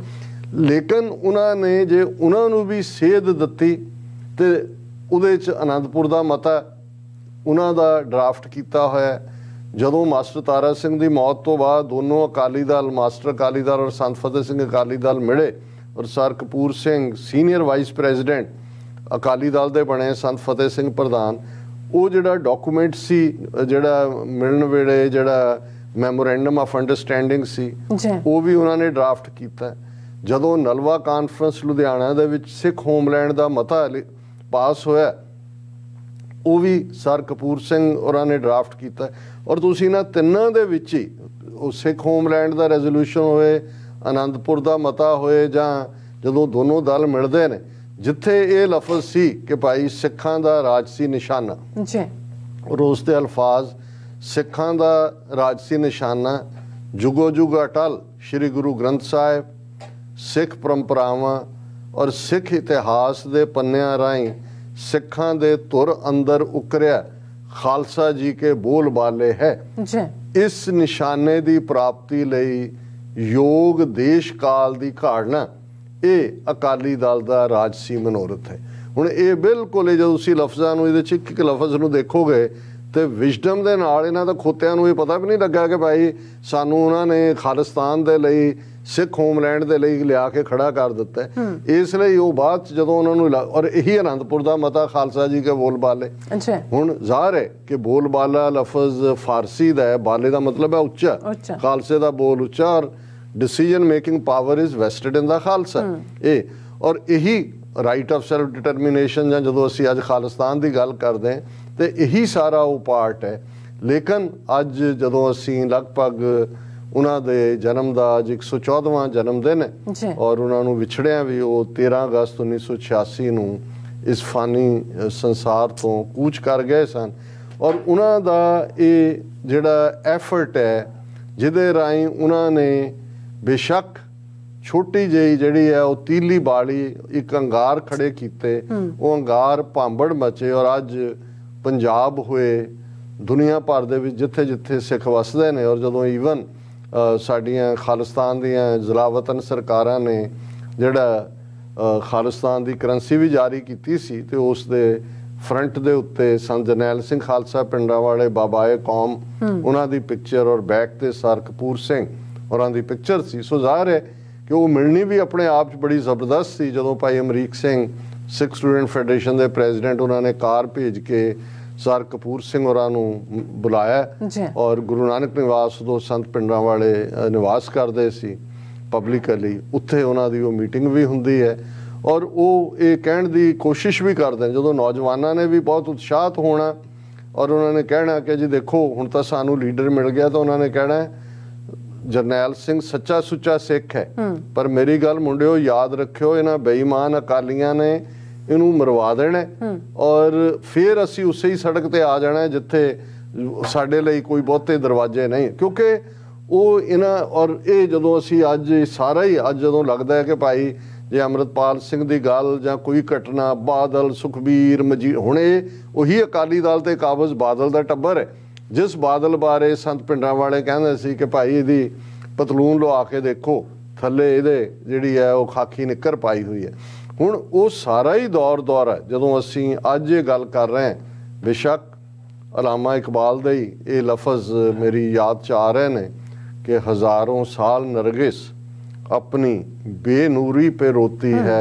B: ਲੇਕਿਨ ਉਹਨਾਂ ਨੇ ਜੇ ਉਹਨਾਂ ਨੂੰ ਵੀ ਸੇਧ ਦਿੱਤੀ ਤੇ ਉਹਦੇ 'ਚ ਅਨੰਦਪੁਰ ਦਾ ਮਤਾ ਉਹਨਾਂ ਦਾ ਡਰਾਫਟ ਕੀਤਾ ਹੋਇਆ। ਜਦੋਂ ਮਾਸਟਰ ਤਾਰਾ ਸਿੰਘ ਦੀ ਮੌਤ ਤੋਂ ਬਾਅਦ ਦੋਨੋਂ ਅਕਾਲੀ ਦਲ, ਮਾਸਟਰ ਅਕਾਲੀ ਦਲ ਔਰ ਸੰਤ ਫਤਿਹ ਸਿੰਘ ਅਕਾਲੀ ਦਲ ਮਿਲੇ ਔਰ sir Kapur Singh senior vice president Akali Dal ਦੇ ਬਣੇ, ਸੰਤ ਫਤਿਹ ਸਿੰਘ ਪ੍ਰਧਾਨ। ਉਹ ਜਿਹੜਾ ਡਾਕੂਮੈਂਟ ਸੀ, ਜਿਹੜਾ ਮਿਲਣ ਵੇਲੇ ਜਿਹੜਾ ਮੈਮੋਰੈਂਡਮ ਆਫ ਅੰਡਰਸਟੈਂਡਿੰਗ ਸੀ, ਉਹ ਵੀ ਉਹਨਾਂ ਨੇ ਡਰਾਫਟ ਕੀਤਾ। ਜਦੋਂ ਨਲਵਾ ਕਾਨਫਰੰਸ ਲੁਧਿਆਣਾ ਦੇ ਵਿੱਚ ਸਿੱਖ ਹੋਮਲੈਂਡ ਦਾ ਮਤਾ ਪਾਸ ਹੋਇਆ, ਉਹ ਵੀ ਸਰ ਕਪੂਰ ਸਿੰਘ ਉਹਨਾਂ ਨੇ ਡਰਾਫਟ ਕੀਤਾ। ਔਰ ਤੁਸੀਂ ਇਹਨਾਂ ਤਿੰਨਾਂ ਦੇ ਵਿੱਚ ਹੀ ਉਹ ਸਿੱਖ ਹੋਮਲੈਂਡ ਦਾ ਰੈਜ਼ੋਲੂਸ਼ਨ ਹੋਏ, ਆਨੰਦਪੁਰ ਦਾ ਮਤਾ ਹੋਏ, ਜਾਂ ਜਦੋਂ ਦੋਨੋਂ ਦਲ ਮਿਲਦੇ ਨੇ ਜਿੱਥੇ ਇਹ ਲਫ਼ਜ਼ ਸੀ ਕਿ ਭਾਈ ਸਿੱਖਾਂ ਦਾ ਰਾਜਸੀ ਨਿਸ਼ਾਨਾ, ਔਰ ਉਸ ਦੇ ਅਲਫਾਜ਼ ਸਿੱਖਾਂ ਦਾ ਰਾਜਸੀ ਨਿਸ਼ਾਨਾ ਜੁਗੋ ਜੁਗ ਅਟਲ ਸ਼੍ਰੀ ਗੁਰੂ ਗ੍ਰੰਥ ਸਾਹਿਬ, ਸਿੱਖ ਪਰੰਪਰਾਵਾਂ ਔਰ ਸਿੱਖ ਇਤਿਹਾਸ ਦੇ ਪੰਨਿਆਂ ਰਾਹੀਂ ਸਿੱਖਾਂ ਦੇ ਧੁਰ ਅੰਦਰ ਉਕਰਿਆ ਖਾਲਸਾ ਜੀ ਕੇ ਬੋਲ ਬਾਲੇ ਹੈ। ਇਸ ਨਿਸ਼ਾਨੇ ਦੀ ਪ੍ਰਾਪਤੀ ਲਈ ਯੋਗ ਦੇਸ਼ ਕਾਲ ਦੀ ਘਾੜਨਾ ਇਹ ਅਕਾਲੀ ਦਲ ਦਾ ਰਾਜਸੀ ਮਨੋਰਥ ਹੈ। ਹੁਣ ਇਹ ਬਿਲਕੁਲ ਜਦੋਂ ਤੁਸੀਂ ਲਫ਼ਜ਼ਾਂ ਨੂੰ ਇਹਦੇ 'ਚ ਇੱਕ ਲਫ਼ਜ਼ ਨੂੰ ਦੇਖੋਗੇ ਤੇ ਵਿਜ਼ਡਮ ਦੇ ਨਾਲ ਇਹਨਾਂ ਦਾ ਖੋਤਿਆਂ ਨੂੰ ਇਹ ਪਤਾ ਵੀ ਨਹੀਂ ਲੱਗਾ ਕਿ ਭਾਈ ਸਾਨੂੰ ਉਹਨਾਂ ਨੇ ਖਾਲਿਸਤਾਨ ਦੇ ਲਈ, ਸਿੱਖ ਹੋਮਲੈਂਡ ਦੇ ਲਈ ਲਿਆ ਕੇ ਖੜਾ ਕਰ ਦਿੱਤਾ। ਇਸ ਲਈ ਉਹ ਬਾਅਦ 'ਚ ਜਦੋਂ ਉਹਨਾਂ ਨੂੰ ਔਰ ਇਹੀ ਆਨੰਦਪੁਰ ਦਾ ਮਤਾ ਖਾਲਸਾ ਜੀ ਕੇ ਬੋਲ ਬਾਲੇ। ਹੁਣ ਜ਼ਾਹਰ ਹੈ ਕਿ ਬੋਲ ਬਾਲਾ ਲਫ਼ਜ਼ ਫਾਰਸੀ ਦਾ ਹੈ, ਬਾਲੇ ਦਾ ਮਤਲਬ ਹੈ ਉੱਚਾ, ਖਾਲਸੇ ਦਾ ਬੋਲ ਉੱਚਾ, ਔਰ decision making power is vested in the Khalsa. और यही राइट ऑफ सैल्फ डिटरमिनेशन ਜਾਂ ਜਦੋਂ ਅਸੀਂ ਅੱਜ ਖਾਲਿਸਤਾਨ ਦੀ ਗੱਲ ਕਰਦੇ ਹਾਂ ਤੇ ਇਹੀ ਸਾਰਾ ਉਹ ਪਾਰਟ ਹੈ। ਲੇਕਿਨ ਅੱਜ ਜਦੋਂ ਅਸੀਂ ਲਗਭਗ ਉਹਨਾਂ ਦੇ ਜਨਮ ਦਾ ਅੱਜ 114ਵਾਂ ਜਨਮ ਦਿਨ ਹੈ ਔਰ ਉਹਨਾਂ ਨੂੰ ਵਿਛੜਿਆ ਵੀ ਉਹ 13 ਅਗਸਤ 1986 ਨੂੰ ਇਸ ਫਾਨੀ ਸੰਸਾਰ ਤੋਂ ਕੂਚ ਕਰ ਗਏ ਸਨ। ਔਰ ਉਹਨਾਂ ਦਾ ਇਹ ਜਿਹੜਾ ਐਫਰਟ ਹੈ ਜਿਹਦੇ ਰਾਹੀਂ ਉਹਨਾਂ ਨੇ ਬੇਸ਼ੱਕ ਛੋਟੀ ਜਿਹੀ ਜਿਹੜੀ ਹੈ ਉਹ ਤੀਲੀ ਬਾਲੀ ਇੱਕ ਅੰਗਾਰ ਖੜੇ ਕੀਤੇ, ਉਹ ਅੰਗਾਰ ਭਾਂਬੜ ਮਚੇ ਔਰ ਅੱਜ ਪੰਜਾਬ ਹੋਏ ਦੁਨੀਆ ਭਰ ਦੇ ਵਿੱਚ ਜਿੱਥੇ ਜਿੱਥੇ ਸਿੱਖ ਵਸਦੇ ਨੇ। ਔਰ ਜਦੋਂ ਈਵਨ ਸਾਡੀਆਂ ਖਾਲਿਸਤਾਨ ਦੀਆਂ ਜ਼ਲਾਵਤਨ ਸਰਕਾਰਾਂ ਨੇ ਜਿਹੜਾ ਖਾਲਿਸਤਾਨ ਦੀ ਕਰੰਸੀ ਵੀ ਜਾਰੀ ਕੀਤੀ ਸੀ ਤੇ ਉਸ ਦੇ ਫਰੰਟ ਦੇ ਉੱਤੇ ਸੰਤ ਜਰਨੈਲ ਸਿੰਘ ਖਾਲਸਾ ਪਿੰਡਾਂ ਵਾਲੇ ਬਾਬਾਏ ਕੌਮ ਉਹਨਾਂ ਦੀ ਪਿਕਚਰ ਔਰ ਬੈਕ ਤੇ ਸਰ ਕਪੂਰ ਸਿੰਘ ਹੋਰਾਂ ਦੀ ਪਿਕਚਰ ਸੀ। ਸੋ ਜ਼ਾਹਿਰ ਹੈ ਕਿ ਉਹ ਮਿਲਣੀ ਵੀ ਆਪਣੇ ਆਪ 'ਚ ਬੜੀ ਜ਼ਬਰਦਸਤ ਸੀ। ਜਦੋਂ ਭਾਈ ਅਮਰੀਕ ਸਿੰਘ ਸਿੱਖ ਸਟੂਡੈਂਟ ਫੈਡਰੇਸ਼ਨ ਦੇ ਪ੍ਰੈਜ਼ੀਡੈਂਟ, ਉਹਨਾਂ ਨੇ ਕਾਰ ਭੇਜ ਕੇ ਸਰ ਕਪੂਰ ਸਿੰਘ ਹੋਰਾਂ ਨੂੰ ਬੁਲਾਇਆ ਔਰ ਗੁਰੂ ਨਾਨਕ ਨਿਵਾਸ ਉਦੋਂ ਸੰਤ ਪਿੰਡਾਂ ਵਾਲੇ ਨਿਵਾਸ ਕਰਦੇ ਸੀ ਪਬਲਿਕਲੀ, ਉੱਥੇ ਉਹਨਾਂ ਦੀ ਉਹ ਮੀਟਿੰਗ ਵੀ ਹੁੰਦੀ ਹੈ। ਔਰ ਉਹ ਇਹ ਕਹਿਣ ਦੀ ਕੋਸ਼ਿਸ਼ ਵੀ ਕਰਦੇ ਨੇ ਜਦੋਂ ਨੌਜਵਾਨਾਂ ਨੇ ਵੀ ਬਹੁਤ ਉਤਸ਼ਾਹਤ ਹੋਣਾ ਔਰ ਉਹਨਾਂ ਨੇ ਕਹਿਣਾ ਕਿ ਜੀ ਦੇਖੋ ਹੁਣ ਤਾਂ ਸਾਨੂੰ ਲੀਡਰ ਮਿਲ ਗਿਆ, ਤਾਂ ਉਹਨਾਂ ਨੇ ਕਹਿਣਾ ਜਰਨੈਲ ਸਿੰਘ ਸੱਚਾ ਸੁੱਚਾ ਸਿੱਖ ਹੈ, ਪਰ ਮੇਰੀ ਗੱਲ ਮੁੰਡਿਓ ਯਾਦ ਰੱਖਿਓ, ਇਹਨਾਂ ਬੇਈਮਾਨ ਅਕਾਲੀਆਂ ਨੇ ਇਹਨੂੰ ਮਰਵਾ ਦੇਣਾ ਔਰ ਫਿਰ ਅਸੀਂ ਉਸੇ ਹੀ ਸੜਕ ਤੇ ਆ ਜਾਣਾ ਜਿੱਥੇ ਸਾਡੇ ਲਈ ਕੋਈ ਬਹੁਤੇ ਦਰਵਾਜ਼ੇ ਨਹੀਂ। ਕਿਉਂਕਿ ਉਹ ਇਹਨਾਂ ਔਰ ਇਹ ਜਦੋਂ ਅਸੀਂ ਅੱਜ ਸਾਰਾ ਹੀ ਅੱਜ ਜਦੋਂ ਲੱਗਦਾ ਹੈ ਕਿ ਭਾਈ ਜੇ ਅੰਮ੍ਰਿਤਪਾਲ ਸਿੰਘ ਦੀ ਗੱਲ ਜਾਂ ਕੋਈ ਘਟਨਾ, ਬਾਦਲ, ਸੁਖਬੀਰ, ਮਜੀਦ, ਹੁਣ ਇਹ ਉਹੀ ਅਕਾਲੀ ਦਲ ਤੇ ਕਾਬਜ਼ ਬਾਦਲ ਦਾ ਟੱਬਰ ਹੈ ਜਿਸ ਬਾਦਲ ਬਾਰੇ ਸੰਤ ਪਿੰਡਾਂ ਵਾਲੇ ਕਹਿੰਦੇ ਸੀ ਕਿ ਭਾਈ ਇਹਦੀ ਪਤਲੂਨ ਲਵਾ ਕੇ ਦੇਖੋ, ਥੱਲੇ ਇਹਦੇ ਜਿਹੜੀ ਹੈ ਉਹ ਖਾਕੀ ਨਿੱਕਰ ਪਾਈ ਹੋਈ ਹੈ। ਹੁਣ ਉਹ ਸਾਰਾ ਹੀ ਦੌਰ ਹੈ ਜਦੋਂ ਅਸੀਂ ਅੱਜ ਇਹ ਗੱਲ ਕਰ ਰਹੇ ਹਾਂ। ਬੇਸ਼ੱਕ ਅਲਾਮਾ ਇਕਬਾਲ ਦੇ ਹੀ ਇਹ ਲਫ਼ਜ਼ ਮੇਰੀ ਯਾਦ 'ਚ ਆ ਰਹੇ ਨੇ कि हजारों साल नरगिस अपनी बेनूरी पे रोती है,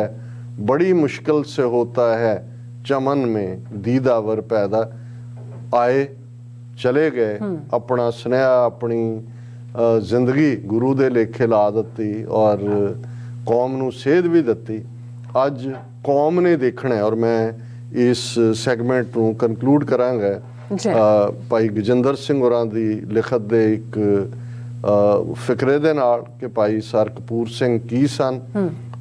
B: बड़ी मुश्किल से होता है चमन में दीदावर पैदा। आए चले गए, अपना स्नेहा अपनी जिंदगी गुरु दे लेखे ला दी और कौम नू सेध भी दी। अज कौम ने देखना है और मैं इस सैगमेंट नू कंक्लूड करांगा भाई गजिंदर सिंह होरां दी लिखत दे एक ਫਿਕਰੇ ਦੇ ਨਾਲ ਕਿ ਭਾਈ ਸਰ ਕਪੂਰ ਸਿੰਘ ਕੀ ਸਨ।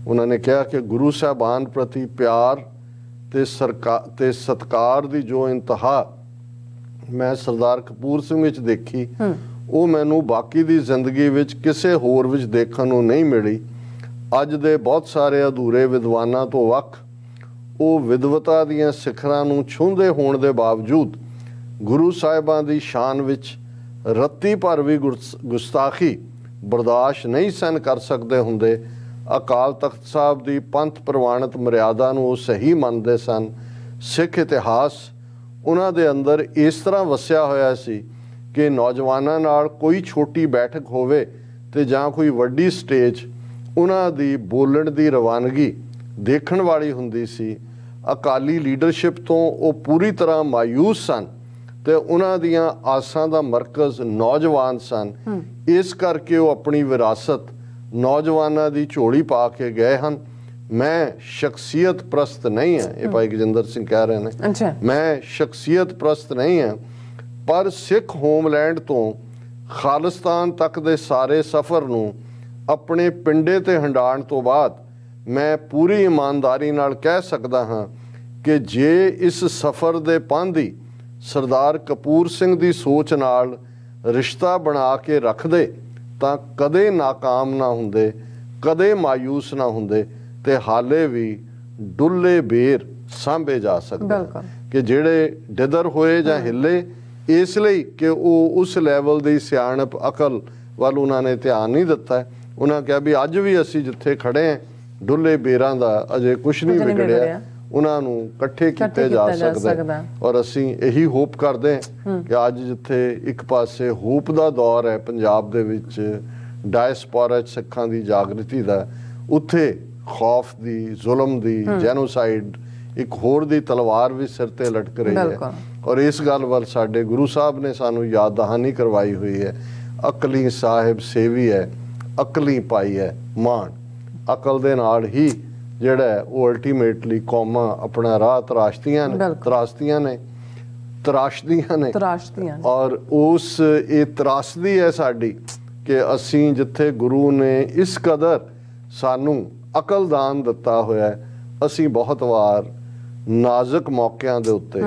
B: ਉਹਨਾਂ ਨੇ ਕਿਹਾ ਕਿ ਗੁਰੂ ਸਾਹਿਬਾਨ ਪ੍ਰਤੀ ਪਿਆਰ ਤੇ ਸਤਿਕਾਰ ਦੀ ਜੋ ਇੰਤਹਾ ਮੈਂ ਸਰਦਾਰ ਕਪੂਰ ਸਿੰਘ ਵਿੱਚ ਦੇਖੀ, ਉਹ ਮੈਨੂੰ ਬਾਕੀ ਦੀ ਜ਼ਿੰਦਗੀ ਵਿੱਚ ਕਿਸੇ ਹੋਰ ਵਿੱਚ ਦੇਖਣ ਨੂੰ ਨਹੀਂ ਮਿਲੀ। ਅੱਜ ਦੇ ਬਹੁਤ ਸਾਰੇ ਅਧੂਰੇ ਵਿਦਵਾਨਾਂ ਤੋਂ ਵੱਖ ਉਹ ਵਿਦਵਤਾ ਦੀਆਂ ਸਿਖਰਾਂ ਨੂੰ ਛੂੰਹਦੇ ਹੋਣ ਦੇ ਬਾਵਜੂਦ ਗੁਰੂ ਸਾਹਿਬਾਂ ਦੀ ਸ਼ਾਨ ਵਿੱਚ ਰੱਤੀ ਭਰ ਵੀ ਗੁਸਤਾਖੀ ਬਰਦਾਸ਼ਤ ਨਹੀਂ ਸਨ ਕਰ ਸਕਦੇ ਹੁੰਦੇ। ਅਕਾਲ ਤਖਤ ਸਾਹਿਬ ਦੀ ਪੰਥ ਪ੍ਰਵਾਨਿਤ ਮਰਿਆਦਾ ਨੂੰ ਉਹ ਸਹੀ ਮੰਨਦੇ ਸਨ। ਸਿੱਖ ਇਤਿਹਾਸ ਉਹਨਾਂ ਦੇ ਅੰਦਰ ਇਸ ਤਰ੍ਹਾਂ ਵਸਿਆ ਹੋਇਆ ਸੀ ਕਿ ਨੌਜਵਾਨਾਂ ਨਾਲ ਕੋਈ ਛੋਟੀ ਬੈਠਕ ਹੋਵੇ ਤੇ ਜਾਂ ਕੋਈ ਵੱਡੀ ਸਟੇਜ, ਉਹਨਾਂ ਦੀ ਬੋਲਣ ਦੀ ਰਵਾਨਗੀ ਦੇਖਣ ਵਾਲੀ ਹੁੰਦੀ ਸੀ। ਅਕਾਲੀ ਲੀਡਰਸ਼ਿਪ ਤੋਂ ਉਹ ਪੂਰੀ ਤਰ੍ਹਾਂ ਮਾਯੂਸ ਸਨ ਤੇ ਉਹਨਾਂ ਦੀਆਂ ਆਸਾਂ ਦਾ ਮਰਕਜ਼ ਨੌਜਵਾਨ ਸਨ। ਇਸ ਕਰਕੇ ਉਹ ਆਪਣੀ ਵਿਰਾਸਤ ਨੌਜਵਾਨਾਂ ਦੀ ਝੋਲੀ ਪਾ ਕੇ ਗਏ ਹਨ। ਮੈਂ ਸ਼ਖਸੀਅਤ ਪ੍ਰਸਤ ਨਹੀਂ ਹਾਂ, ਇਹ ਭਾਈ ਗਜਿੰਦਰ ਸਿੰਘ ਕਹਿ ਰਹੇ ਨੇ, ਮੈਂ ਸ਼ਖਸੀਅਤ ਪ੍ਰਸਤ ਨਹੀਂ ਹਾਂ, ਪਰ ਸਿੱਖ ਹੋਮਲੈਂਡ ਤੋਂ ਖਾਲਿਸਤਾਨ ਤੱਕ ਦੇ ਸਾਰੇ ਸਫ਼ਰ ਨੂੰ ਆਪਣੇ ਪਿੰਡੇ ਤੇ ਹੰਡਾਉਣ ਤੋਂ ਬਾਅਦ ਮੈਂ ਪੂਰੀ ਇਮਾਨਦਾਰੀ ਨਾਲ ਕਹਿ ਸਕਦਾ ਹਾਂ ਕਿ ਜੇ ਇਸ ਸਫ਼ਰ ਦੇ ਪਾਂਧੀ ਸਰਦਾਰ ਕਪੂਰ ਸਿੰਘ ਦੀ ਸੋਚ ਨਾਲ ਰਿਸ਼ਤਾ ਬਣਾ ਕੇ ਰੱਖਦੇ ਤਾਂ ਕਦੇ ਨਾਕਾਮ ਨਾ ਹੁੰਦੇ, ਕਦੇ ਮਾਯੂਸ ਨਾ ਹੁੰਦੇ ਤੇ ਹਾਲੇ ਵੀ ਡੁੱਲੇ ਬੇਰ ਸਾਂਭੇ ਜਾ ਸਕਦੇ ਕਿ ਜਿਹੜੇ ਡਿਦਰ ਹੋਏ ਜਾਂ ਹਿੱਲੇ, ਇਸ ਲਈ ਕਿ ਉਹ ਉਸ ਲੈਵਲ ਦੀ ਸਿਆਣਪ ਅਕਲ ਵੱਲ ਉਹਨਾਂ ਨੇ ਧਿਆਨ ਨਹੀਂ ਦਿੱਤਾ। ਉਹਨਾਂ ਕਿਹਾ ਵੀ ਅੱਜ ਵੀ ਅਸੀਂ ਜਿੱਥੇ ਖੜੇ ਹਾਂ ਡੁੱਲੇ ਬੇਰਾਂ ਦਾ ਅਜੇ ਕੁਛ ਨਹੀਂ ਵਿਗੜਿਆ, ਉਹਨਾਂ ਨੂੰ ਇਕੱਠੇ ਕੀਤੇ ਜਾ ਸਕਦੇ। ਔਰ ਅਸੀਂ ਇਹੀ ਹੋਪ ਕਰਦੇ ਹਾਂ ਕਿ ਅੱਜ ਜਿੱਥੇ ਇੱਕ ਪਾਸੇ ਹੋਪ ਦਾ ਦੌਰ ਹੈ ਪੰਜਾਬ ਦੇ ਵਿੱਚ, ਡਾਇਸਪੋਰਾ ਸਿੱਖਾਂ ਦੀ ਜਾਗਰਤੀ ਦਾ, ਉੱਥੇ ਖੌਫ ਦੀ, ਜ਼ੁਲਮ ਦੀ, ਜੈਨੋਸਾਈਡ ਇੱਕ ਹੋਰ ਦੀ ਤਲਵਾਰ ਵੀ ਸਿਰ ਤੇ ਲਟਕ ਰਹੀ ਹੈ। ਔਰ ਇਸ ਗੱਲ ਵੱਲ ਸਾਡੇ ਗੁਰੂ ਸਾਹਿਬ ਨੇ ਸਾਨੂੰ ਯਾਦ ਦਹਾਨੀ ਕਰਵਾਈ ਹੋਈ ਹੈ, ਅਕਲੀ ਸਾਹਿਬ ਸੇਵੀ ਹੈ, ਅਕਲੀ ਪਾਈ ਹੈ ਮਾਣ। ਅਕਲ ਦੇ ਨਾਲ ਹੀ ਜਿਹੜਾ ਉਹ ਅਲਟੀਮੇਟਲੀ ਕੌਮਾਂ ਆਪਣਾ ਰਾਹ ਤਰਾਸ਼ਦੀਆਂ ਨੇ। ਔਰ ਉਸ ਇਹ ਤਰਾਸ਼ਦੀ ਹੈ ਸਾਡੀ ਕਿ ਅਸੀਂ ਜਿੱਥੇ ਗੁਰੂ ਨੇ ਇਸ ਕਦਰ ਸਾਨੂੰ ਅਕਲ ਦਾਨ ਦਿੱਤਾ ਹੋਇਆ, ਅਸੀਂ ਬਹੁਤ ਵਾਰ ਨਾਜ਼ੁਕ ਮੌਕਿਆਂ ਦੇ ਉੱਤੇ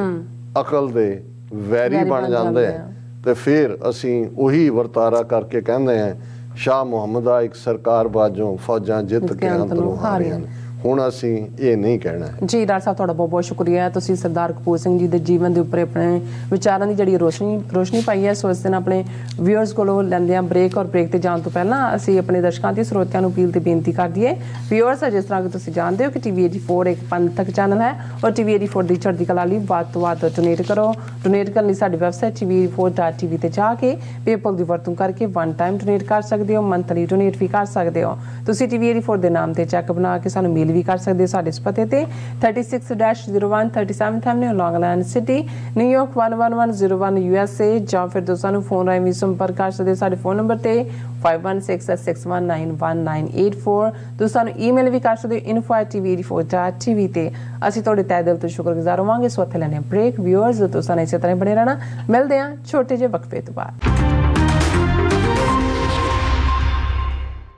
B: ਅਕਲ ਦੇ ਵੈਰੀ ਬਣ ਜਾਂਦੇ ਆ ਤੇ ਫਿਰ ਅਸੀਂ ਉਹੀ ਵਰਤਾਰਾ ਕਰਕੇ ਕਹਿੰਦੇ ਹਾਂ ਸ਼ਾਹ ਮੁਹੰਮਦ ਦਾ ਇੱਕ ਸਰਕਾਰ ਬਾਝੋਂ ਫੌਜਾਂ ਜਿੱਤ ਕੇ ਅੰਤ ਨੂੰ ਹਾਰੀਆਂ ਨੇ। ਹੁਣ ਅਸੀਂ ਇਹ ਨਹੀਂ ਕਹਿਣਾ ਹੈ।
A: ਜੀ ਡਾਕਟਰ ਸਾਹਿਬ ਤੁਹਾਡਾ ਬਹੁਤ ਬਹੁਤ ਸ਼ੁਕਰੀਆ। ਤੁਸੀਂ ਸਰਦਾਰ ਕਪੂਰ ਸਿੰਘ ਜੀ ਦੇ ਜੀਵਨ ਦੇ ਉੱਪਰ ਆਪਣੇ ਵਿਚਾਰਾਂ ਦੀ ਜਿਹੜੀ ਰੋਸ਼ਨੀ ਪਾਈ ਹੈ। ਸੋ ਇਸ ਦਿਨ ਆਪਣੇ ਵਿਊਅਰਸ ਕੋਲੋਂ ਲੈਂਦੇ ਹਾਂ ਬ੍ਰੇਕ, ਔਰ ਬ੍ਰੇਕ ਤੇ ਜਾਣ ਤੋਂ ਪਹਿਲਾਂ ਅਸੀਂ ਆਪਣੇ ਦਰਸ਼ਕਾਂ ਤੇ ਸਰੋਤਿਆਂ ਨੂੰ ਅਪੀਲ ਤੇ ਬੇਨਤੀ ਕਰ ਦਈਏ। ਵਿਊਅਰਸ, ਜਿਸ ਤਰ੍ਹਾਂ ਕਿ ਤੁਸੀਂ ਜਾਣਦੇ ਹੋ ਕਿ TV 84 ਇੱਕ ਪੰਥਕ ਚੈਨਲ ਹੈ, ਔਰ TV 84 ਦੀ ਚੜ੍ਹਦੀ ਕਲਾ ਲਈ ਵੱਧ ਤੋਂ ਵੱਧ ਡੋਨੇਟ ਕਰੋ। ਡੋਨੇਟ ਕਰਨ ਲਈ ਸਾਡੀ ਵੈਬਸਾਈਟ tv84.tv ਤੇ ਜਾ ਕੇ ਪੇਪਲ ਦੀ ਵਰਤੋਂ ਕਰਕੇ ਵਨ ਟਾਈਮ ਡੋਨੇਟ ਕਰ ਸਕਦੇ ਹੋ, ਮੰਥਲੀ ਡੋਨੇਟ ਵੀ ਕਰ ਸਕਦੇ ਹੋ। ਤੁਸੀਂ TV 84 ਦੇ ਨਾਮ ਤੇ ਚੈੱਕ ਬਣਾ ਕੇ ਸਾਨੂੰ ਮੇਲ ਵੀ ਕਰ ਸਕਦੇ ਹੋ ਸਾਡੇ ਇਸ ਪਤੇ ਤੇ 36-01 37th Avenue, Long Island City, New York 11101 USA, ਜਾਂ ਫਿਰ ਤੁਸੀਂ ਸਾਨੂੰ ਫੋਨ ਰਾਹੀਂ ਵੀ ਸੰਪਰਕ ਕਰ ਸਕਦੇ ਹੋ ਸਾਡੇ ਫੋਨ ਨੰਬਰ ਤੇ 5166191984। ਤੁਸੀਂ ਸਾਨੂੰ ਈਮੇਲ ਵੀ ਕਰ ਸਕਦੇ ਹੋ info@tv84.tv ਤੇ। ਅਸੀਂ ਤੁਹਾਡੇ ਤਹਿ ਦਿਲ ਤੋਂ ਸ਼ੁਕਰਗੁਜ਼ਾਰ ਹੋਵਾਂਗੇ। ਸੋ ਇੱਥੇ ਲੈਣੇ ਬ੍ਰੇਕ। ਵਿਊਅਰਸ, ਤੁਸੀਂ ਇਸੇ ਤਰ੍ਹਾਂ ਬਣੇ ਰਹਿਣਾ। ਮਿਲਦੇ ਹਾਂ ਛੋਟੇ ਜਿਹੇ ਵਕਫੇ ਤੋਂ ਬਾਅਦ।